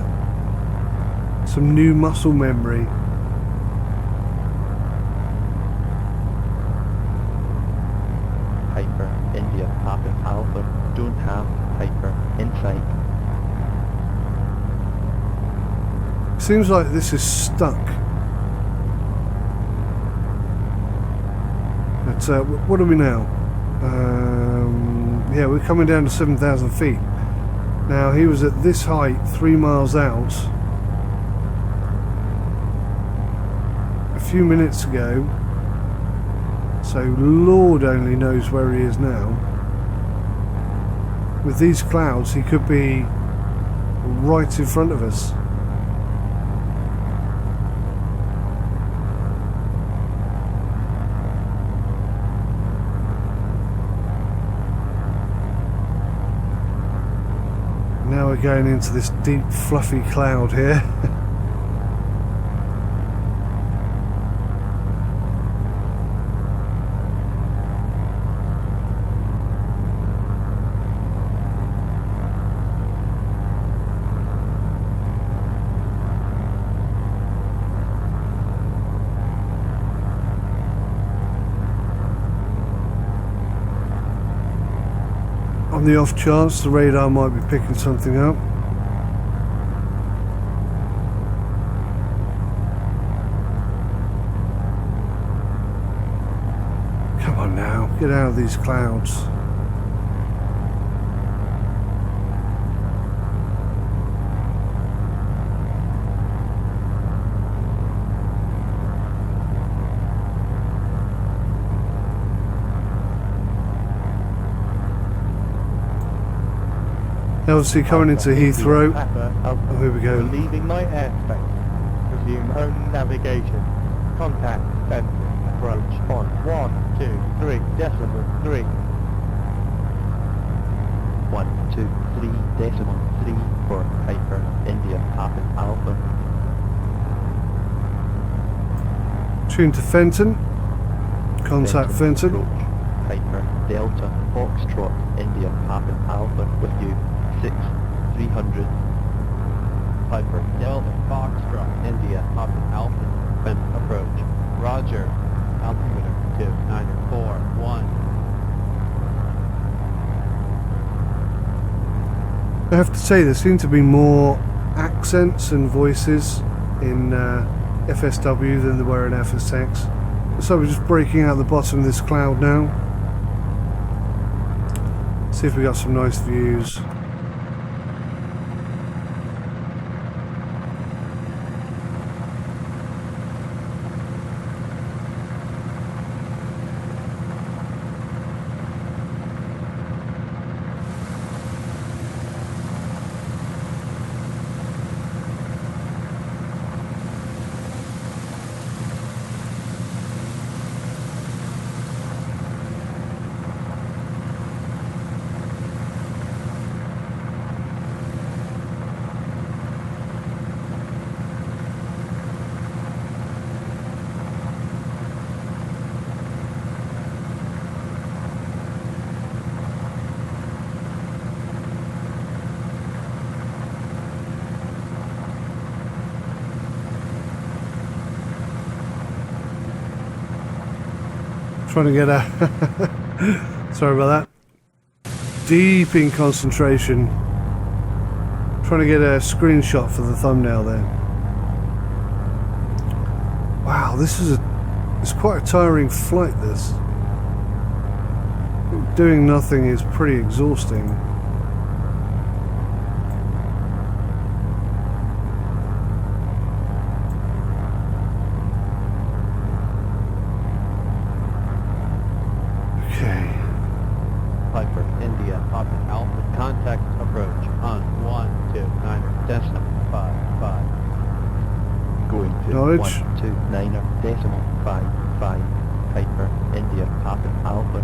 some new muscle memory. Piper, India, Papa, Alpha, don't have Piper in sight. Seems like this is stuck. But what are we now? Yeah, we're coming down to 7,000 feet. Now, he was at this height 3 miles out a few minutes ago, so Lord only knows where he is now. With these clouds, he could be right in front of us. Now we're going into this deep fluffy cloud here. On the off chance the radar might be picking something up. Come on now, get out of these clouds. Obviously coming into Heathrow. Oh, here we go. Leaving my airspace. Resume own navigation. Contact center. Approach on 123.3. 123.3 for Piper, India, Papa, Alpha. Tune to Fenton. Contact Fenton. Approach. Piper, Delta, Foxtrot, India, Papa, Alpha with you. 6-300. Piper, Delta, Foxtrot, India, Papa, Alpha, when approach. Roger. Altimeter 2941. I have to say there seem to be more accents and voices in FSW than there were in FSX. So we're just breaking out the bottom of this cloud now. See if we got some nice views. Trying to get a... Sorry about that. Deep in concentration. Trying to get a screenshot for the thumbnail there. Wow, it's quite a tiring flight, this. Doing nothing is pretty exhausting. Okay. Piper, India, Papa Alpha, contact approach on 129.55. Going to Knowledge. 129.55. Piper, India, Papa Alpha.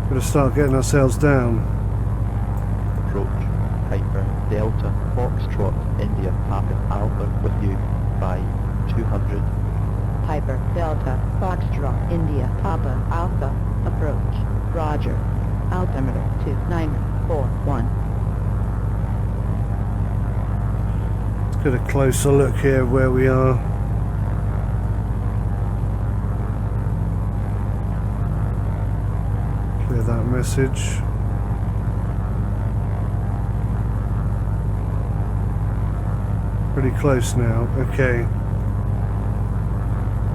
Gotta start getting ourselves down. Approach, Piper, Delta, Foxtrot, India, Papa Alpha with you by 200. Piper, Delta, Foxtrot, India, Papa, Alpha, approach. Roger. Altimeter 2941. Let's get a closer look here where we are. Clear that message. Pretty close now. Okay.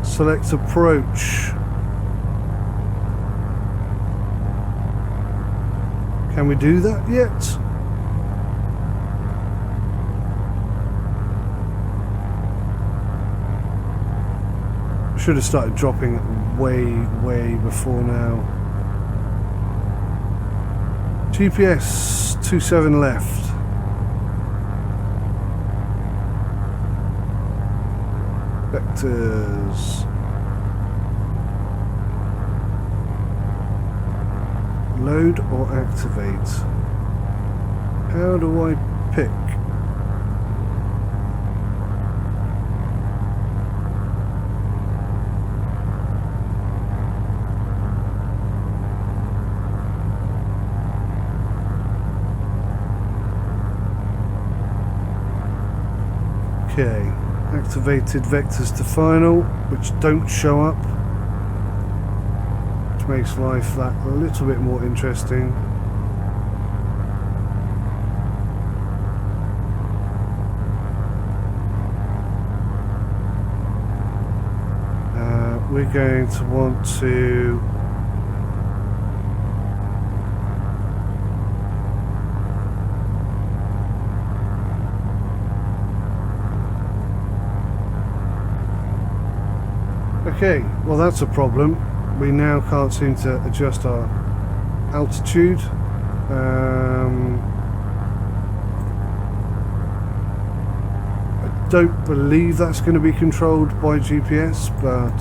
Select approach. Can we do that yet? Should have started dropping way before now. GPS 27 left. Vectors. Load or activate? How do I pick? Okay, activated vectors to final, which don't show up. Makes life that a little bit more interesting. We're going to want to okay, well that's a problem. We now can't seem to adjust our altitude. I don't believe that's going to be controlled by GPS, but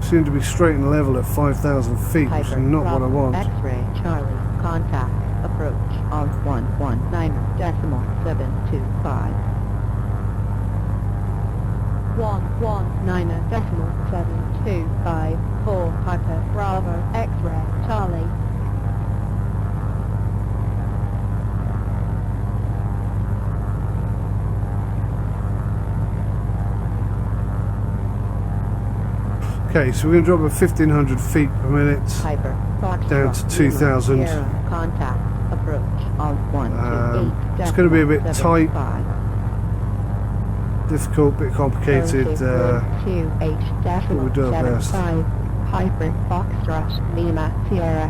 seem to be straight and level at 5,000 feet, which is not what I want. X-ray Charlie, contact. Approach on 119.725. 119.725. 4 Piper Bravo X-ray Charlie. Okay, so we're going to drop at 1,500 feet per minute Piper, Fox, down to 2,000. Contact. Approach on 128. It's going to be a bit tight, difficult, bit complicated. But we'll do our best. Piper, Foxtrot, Lima, Sierra.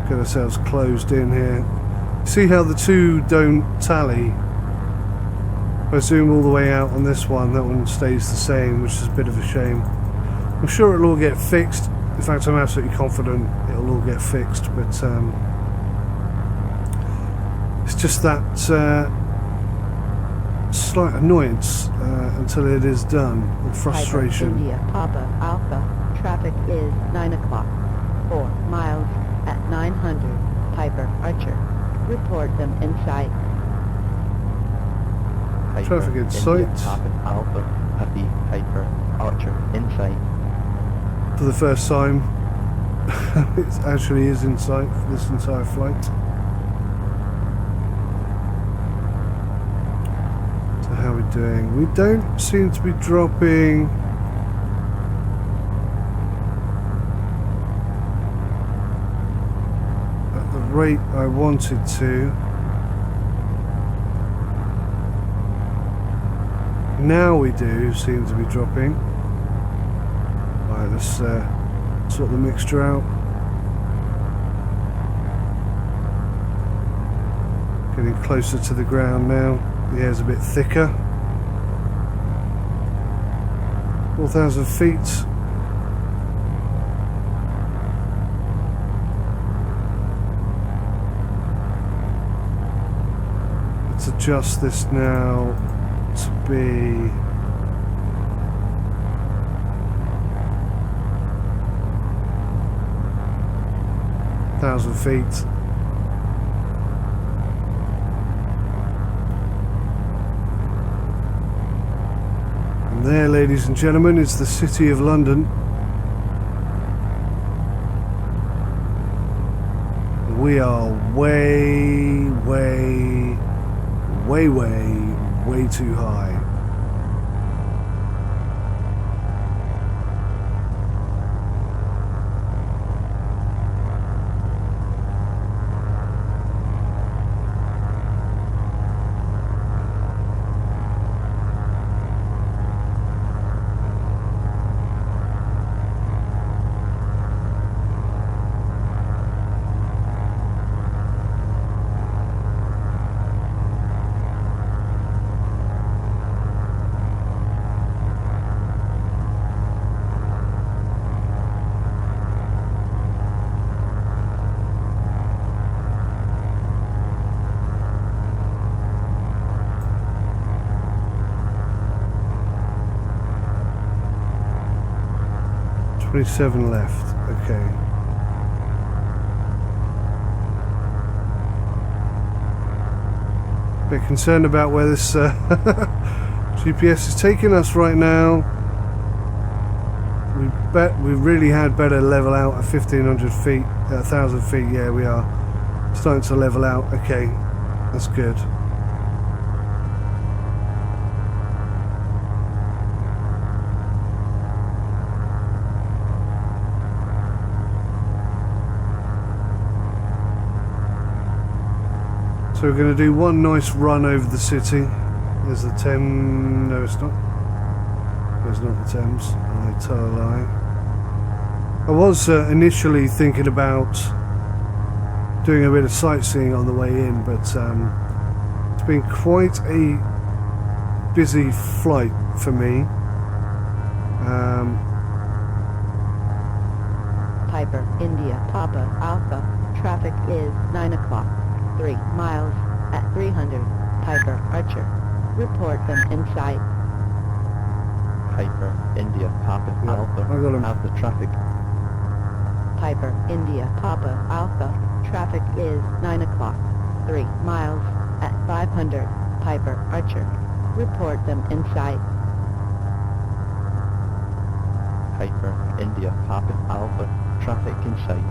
Get ourselves closed in here. See how the two don't tally? If I zoom all the way out on this one, that one stays the same, which is a bit of a shame. I'm sure it'll all get fixed. In fact, I'm absolutely confident it'll all get fixed, but it's just that slight annoyance until it is done, and frustration. Piper, India, Papa, Alpha. Traffic is 9 o'clock. 4 miles at 900. Piper, Archer. Report them in sight. Piper, Traffic in India, sight. Papa Alpha, Happy Piper, Archer in sight. For the first time, it actually is in sight for this entire flight. So how are we doing? We don't seem to be dropping at the rate I wanted to. Now we do seem to be dropping. Right, let's sort the mixture out. Getting closer to the ground now. The air's a bit thicker. 4,000 feet. Let's adjust this now to be 1,000 feet. And there, ladies and gentlemen, is the City of London. We are way too high. Seven left. Okay. Bit concerned about where this GPS is taking us right now. We really had better level out at 1,500 feet, 1,000 feet. Yeah, we are starting to level out. Okay, that's good. So we're going to do one nice run over the city. There's the Thames. No, it's not. There's not the Thames. I tell a lie. I was initially thinking about doing a bit of sightseeing on the way in, but it's been quite a busy flight for me. Piper, India, Papa, Alpha. Traffic is 9 o'clock. 3 miles at 300. Piper, Archer. Report them in sight. Piper, India, Papa, Yeah, Alpha. I got him. Have the traffic. Piper, India, Papa, Alpha. Traffic is 9 o'clock. 3 miles at 500. Piper, Archer. Report them in sight. Piper, India, Papa, Alpha. Traffic in sight.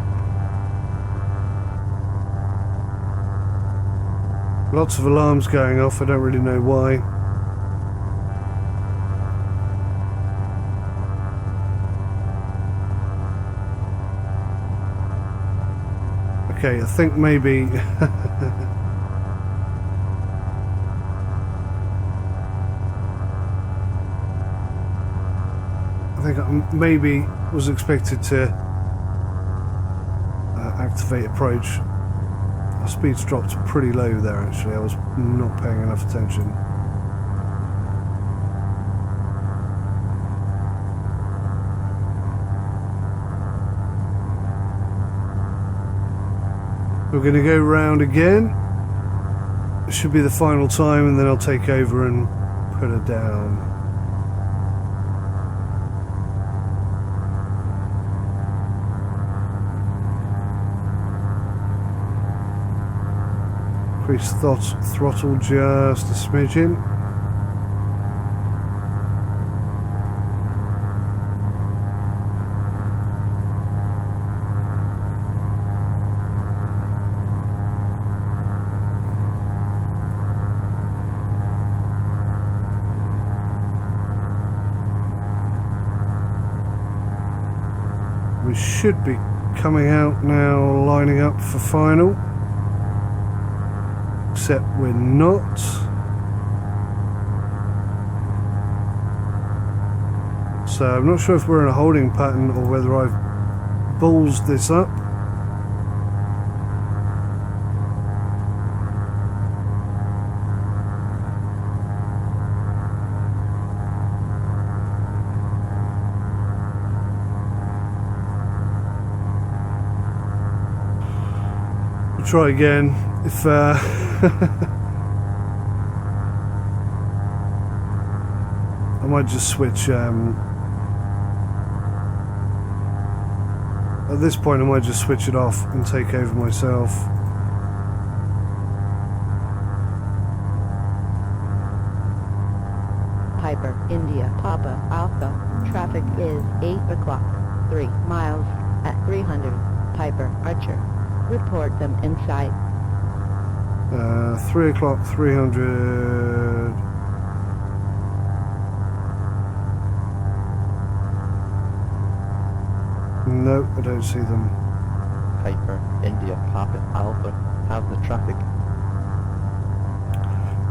Lots of alarms going off. I don't really know why. Okay, I think maybe I think I maybe was expected to activate approach. Our speeds dropped pretty low there actually. I was not paying enough attention. We're going to go round again. It should be the final time, and then I'll take over and put her down. Increase throttle just a smidgen. We should be coming out now, lining up for final. Except we're not. So I'm not sure if we're in a holding pattern or whether I've ballsed this up. We'll try again. If I might just switch. At this point, I might just switch it off and take over myself. Piper, India, Papa, Alpha. Traffic is 8 o'clock. 3 miles at 300. Piper, Archer. Report them in sight. 3 o'clock, 300. No, I don't see them. Piper, India, Papa, Alpha, have the traffic.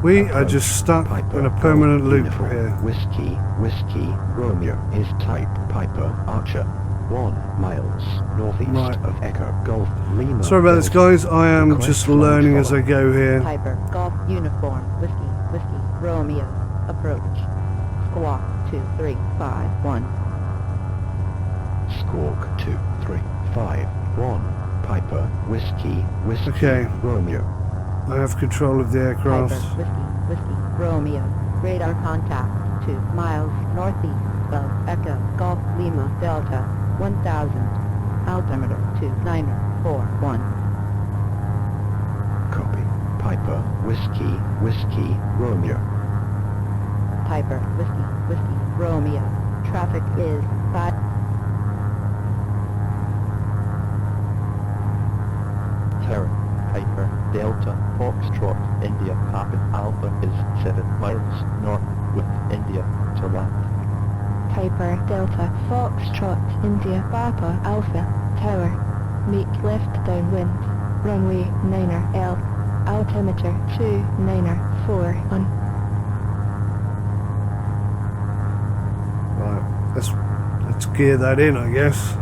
We are just stuck Piper, in a permanent Golf, loop Uniform, here. Whiskey, Romeo is type Piper Archer. 1 miles northeast Right. of Echo Golf Lima. Sorry about this, Delta. guys. I am Request just flight learning as I follow. go here. Piper, Golf, Uniform, Whiskey, Romeo. Approach. Squawk 2351. Squawk 2351. Piper Whiskey, Okay. Romeo. I have control of the aircraft. Piper, Whiskey, Romeo. Radar contact 2 miles northeast of Echo Golf Lima Delta 1000. Altimeter 2941. Copy. Piper Whiskey, Romeo. Piper, Whiskey, Romeo. Traffic is 5. Terra, Piper, Delta, Foxtrot, India, Papa, Alpha is 7 miles north with India to land. Piper, Delta, Foxtrot, India, Papa, Alpha, Tower. Make left downwind. Runway 9er L. Altimeter 2941. Right, let's gear that in, I guess.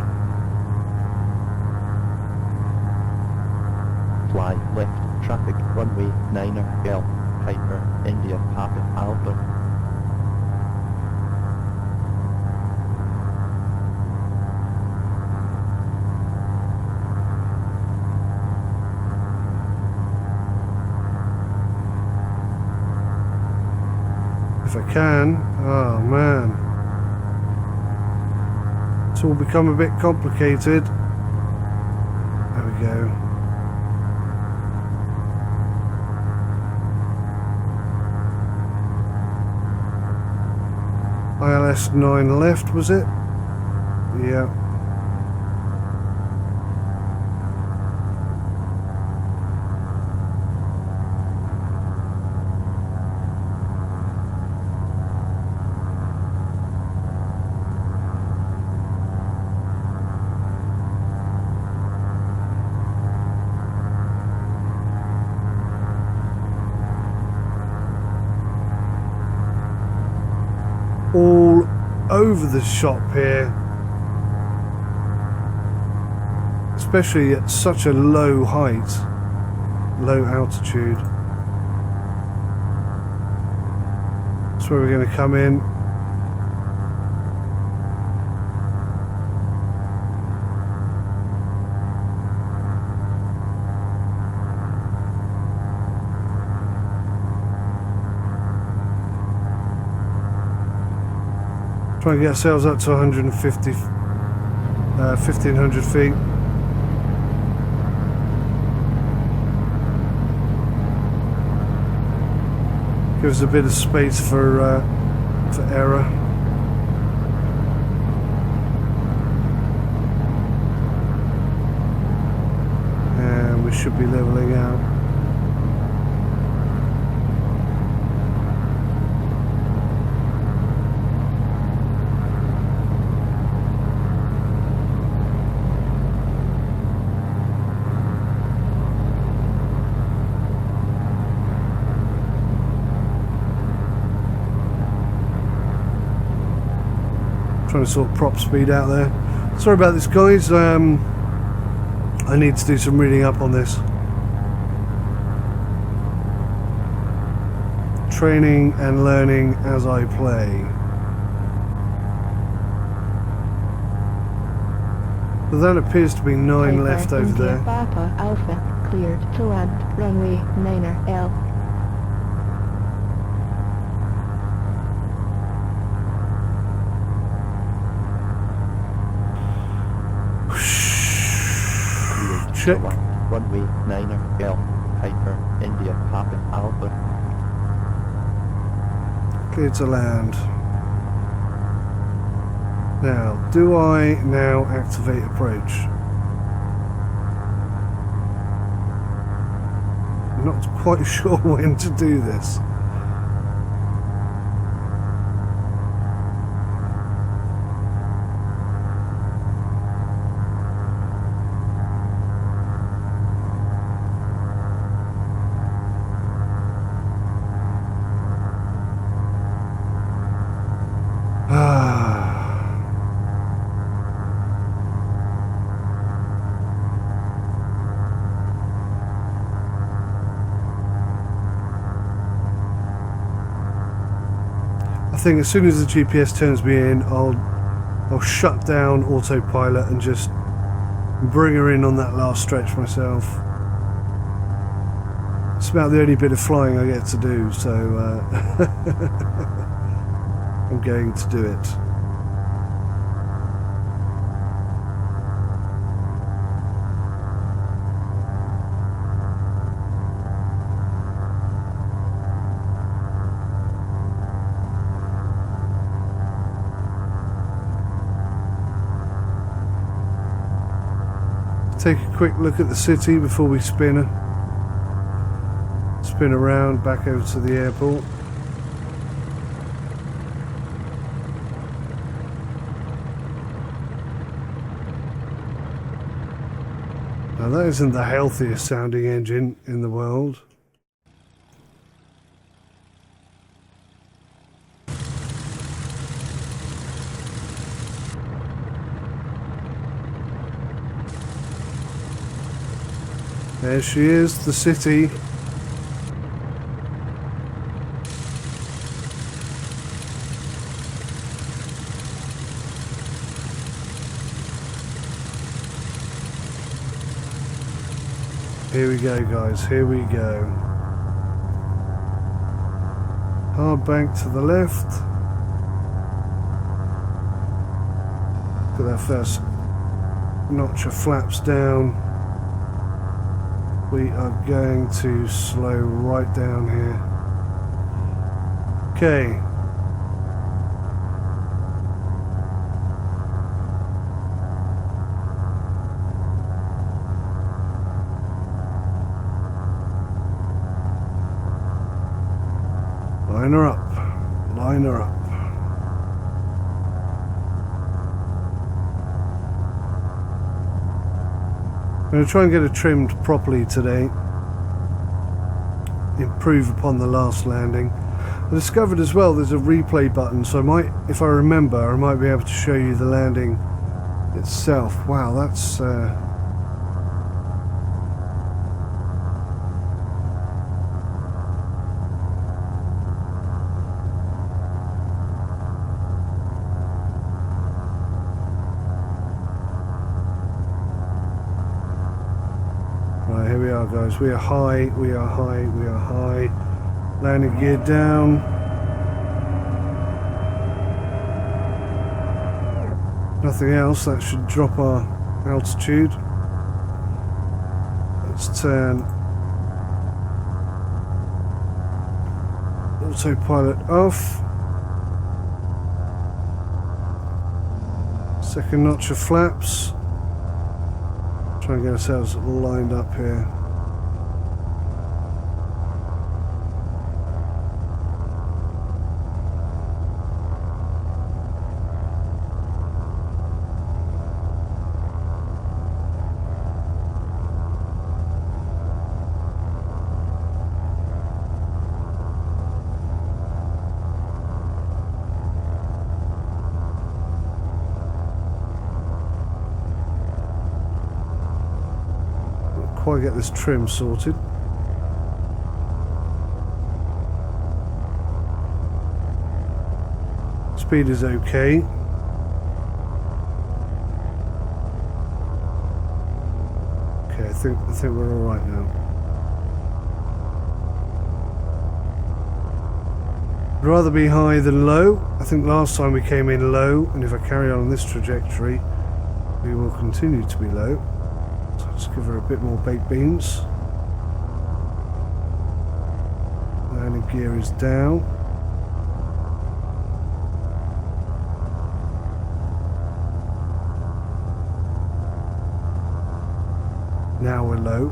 Fly left traffic runway 9er L. Piper, India, Papa, Alpha. If I can. Oh man. It's all become a bit complicated. There we go. ILS 9 left, was it? Yeah. All over the shop here, especially at such a low height, low altitude. That's where we're going to come in. Try and get ourselves up to 150, 1500 feet. Gives us a bit of space for error. And we should be leveling out. Trying to sort prop speed out there. Sorry about this, guys. I need to do some reading up on this. Training and learning as I play. But that appears to be 9 left over India there. Papa Alpha cleared to land runway 9L. Check. Runway 9L, Piper, India, Papa, Alpha. Clear to land. Now, do I now activate approach? I'm not quite sure when to do this. I think as soon as the GPS turns me in, I'll shut down autopilot and just bring her in on that last stretch myself. It's about the only bit of flying I get to do, so I'm going to do it. Take a quick look at the city before we spin around back over to the airport. Now that isn't the healthiest sounding engine in the world. There she is, the city. Here we go, guys, here we go. Hard bank to the left. Got that first notch of flaps down. We are going to slow right down here. Okay. Line her up. Line her up. I'm going to try and get it trimmed properly today. Improve upon the last landing. I discovered as well there's a replay button, so I might, if I remember, I might be able to show you the landing itself. Wow, that's right, here we are, guys. We are high, we are high, we are high. Landing gear down. Nothing else, that should drop our altitude. Let's turn autopilot off. Second notch of flaps. Try and get ourselves lined up here. quite get this trim sorted. Speed is okay. Okay, I think we're all right now. I'd rather be high than low. I think last time we came in low, and if I carry on this trajectory, we will continue to be low. So let's give her a bit more baked beans. Landing gear is down. Now we're low.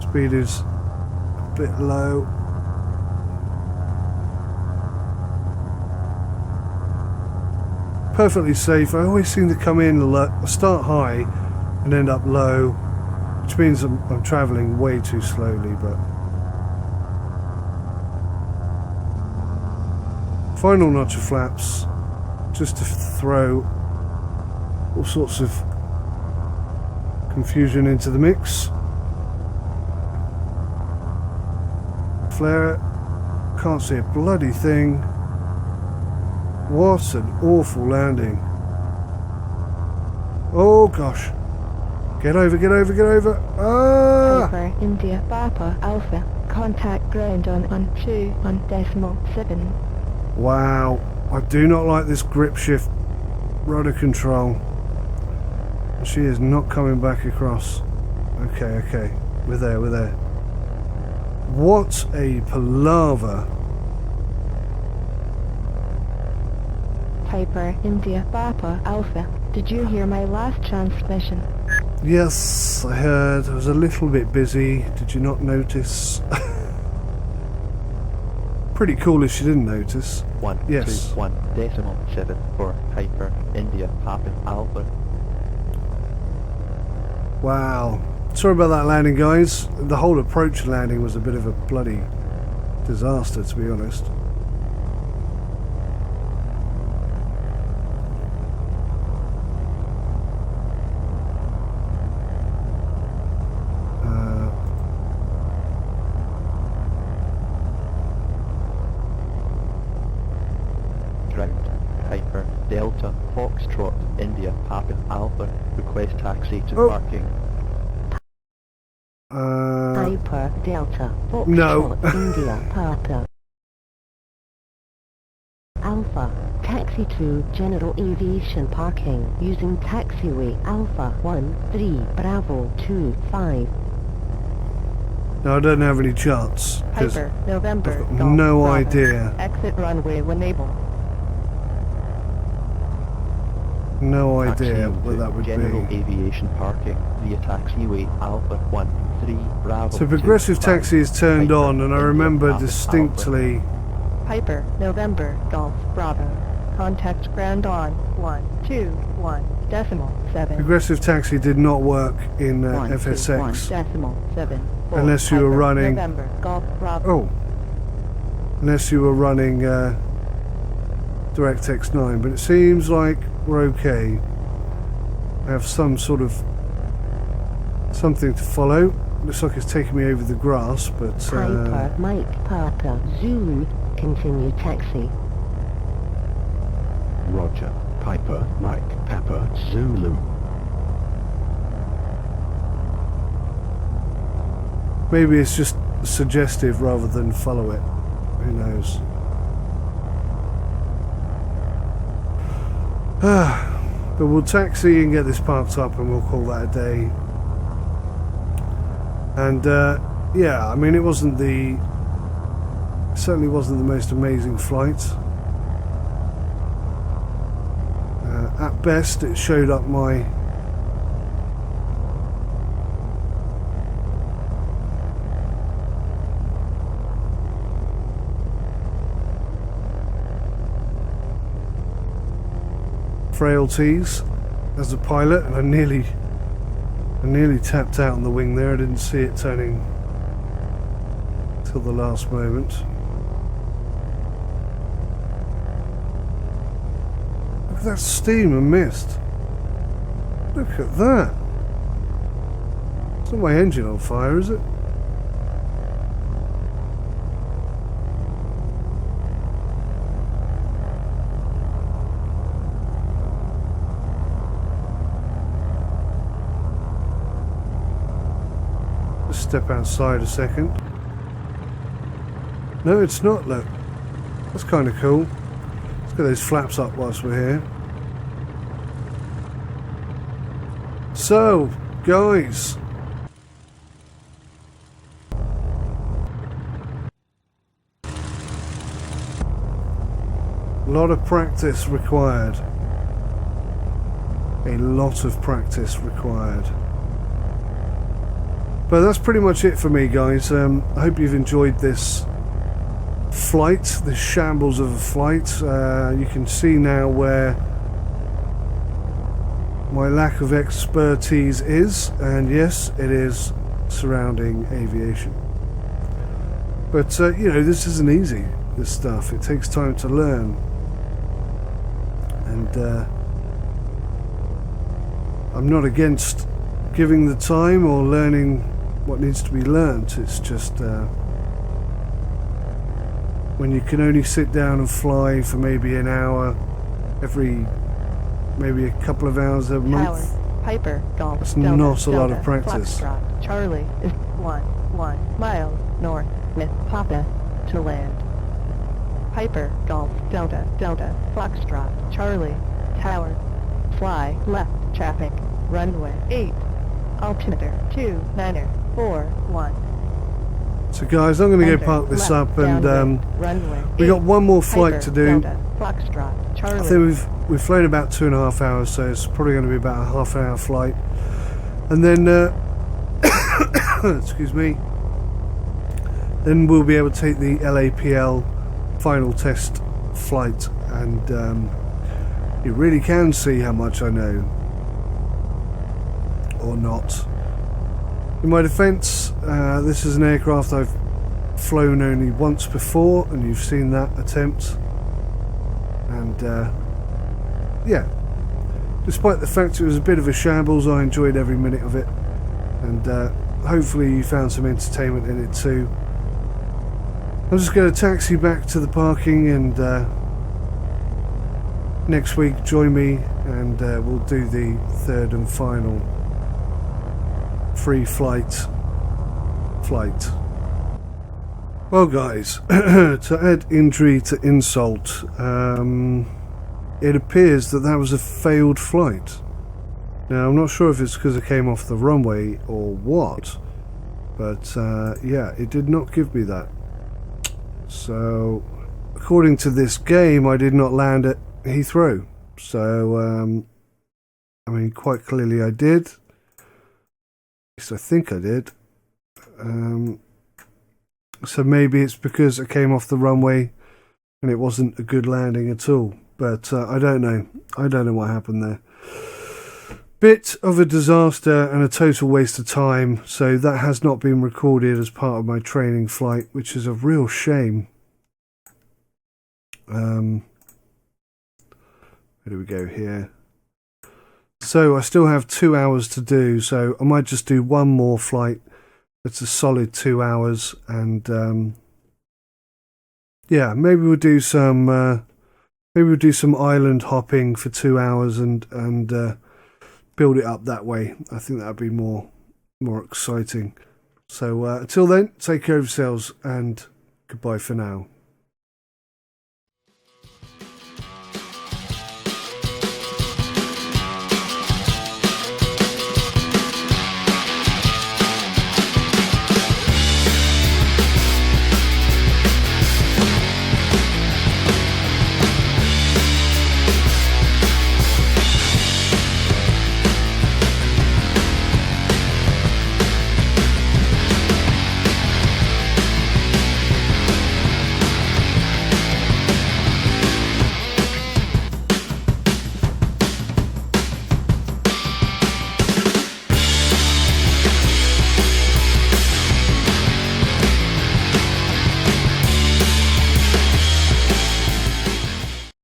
Speed is a bit low. Perfectly safe. I always seem to come in low, start high and end up low, which means I'm travelling way too slowly, but final notch of flaps just to throw all sorts of confusion into the mix. Flare, can't see a bloody thing. What an awful landing. Oh gosh. Get over, get over, get over. Ah! Piper, India, Papa, Alpha. Contact ground on 2.7. Wow. I do not like this grip shift rudder control. She is not coming back across. Okay. We're there. What a palaver. Piper, India, Papa, Alpha. Did you hear my last transmission? Yes, I heard. I was a little bit busy. Did you not notice? Pretty cool if she didn't notice. 121.7 for Piper, India, Papa, Alpha. Wow. Sorry about that landing, guys. The whole approach landing was a bit of a bloody disaster, to be honest. Piper, Delta, Foxtrot, India, Papa, Alpha, request taxi to Oh. parking. Piper, Delta, Foxtrot, No. India, Papa. Alpha, taxi to General Aviation Parking using taxiway Alpha 13 Bravo 25. No, I don't have any chance. 'Cause Piper, November, I've got Golf, no Bravo. idea. Exit runway when able. No Taxi idea to what that would General be. Aviation Parking via taxiway Alpha 13 Bravo. So progressive 25. taxi is turned Piper, on, and I India, remember Papa, distinctly. Piper, November, Golf, Bravo. Contact ground on 121.7. Progressive taxi did not work in 121.7. FSX unless you were Piper, running. November, Golf, Bravo. Oh, unless you were running DirectX 9, but it seems like we're okay. I have some sort of something to follow. Looks like it's taking me over the grass, but Piper, Mike, Papa, Zulu, continue taxi. Roger. Piper, Mike, Papa, Zulu. maybe it's just suggestive rather than follow it. Who knows? But we'll taxi and get this parked up, and we'll call that a day. And yeah, I mean, it certainly wasn't the most amazing flight. At best, it showed up my frailties as a pilot, and I nearly tapped out on the wing there. I didn't see it turning till the last moment. Look at that steam and mist. Look at that. It's not my engine on fire, is it? Just step outside a second. No, it's not, look. That's kind of cool. Let's get those flaps up whilst we're here. So, guys. A lot of practice required. A lot of practice required. But that's pretty much it for me, guys. I hope you've enjoyed this flight, this shambles of a flight. You can see now where my lack of expertise is, and yes, it is surrounding aviation. But you know, this isn't easy, this stuff. It takes time to learn, and I'm not against giving the time or learning what needs to be learnt. It's just when you can only sit down and fly for maybe an hour every maybe a couple of hours a month, Tower, Piper, Golf, that's Delta, not a lot Delta, of practice. Foxtrot, Charlie is 1 mile north with Papa to land. Piper, Golf, Delta, Delta, Foxtrot, Charlie, Tower, fly left traffic, runway 8, altimeter 2941. So guys, I'm going to go park this up, and we got one more flight to do. I think we've flown about 2.5 hours, so it's probably going to be about a half-an-hour flight, and then excuse me, then we'll be able to take the LAPL final test flight, and you really can see how much I know or not. In my defence, this is an aircraft I've flown only once before, and you've seen that attempt. And yeah, despite the fact it was a bit of a shambles, I enjoyed every minute of it, and hopefully you found some entertainment in it too. I'm just going to taxi back to the parking, and next week join me, and we'll do the third and final free flight. Well guys, to add injury to insult, it appears that was a failed flight. Now I'm not sure if it's because it came off the runway or what, but yeah, it did not give me that. So according to this game, I did not land at Heathrow. So I mean, quite clearly I did. At least I think I did. So maybe it's because it came off the runway and it wasn't a good landing at all. But I don't know. I don't know what happened there. Bit of a disaster and a total waste of time. So that has not been recorded as part of my training flight, which is a real shame. Where do we go here? So I still have 2 hours to do. So I might just do one more flight. It's a solid 2 hours, and yeah, maybe we'll do some island hopping for 2 hours and build it up that way. I think that'd be more exciting. So until then, take care of yourselves, and goodbye for now.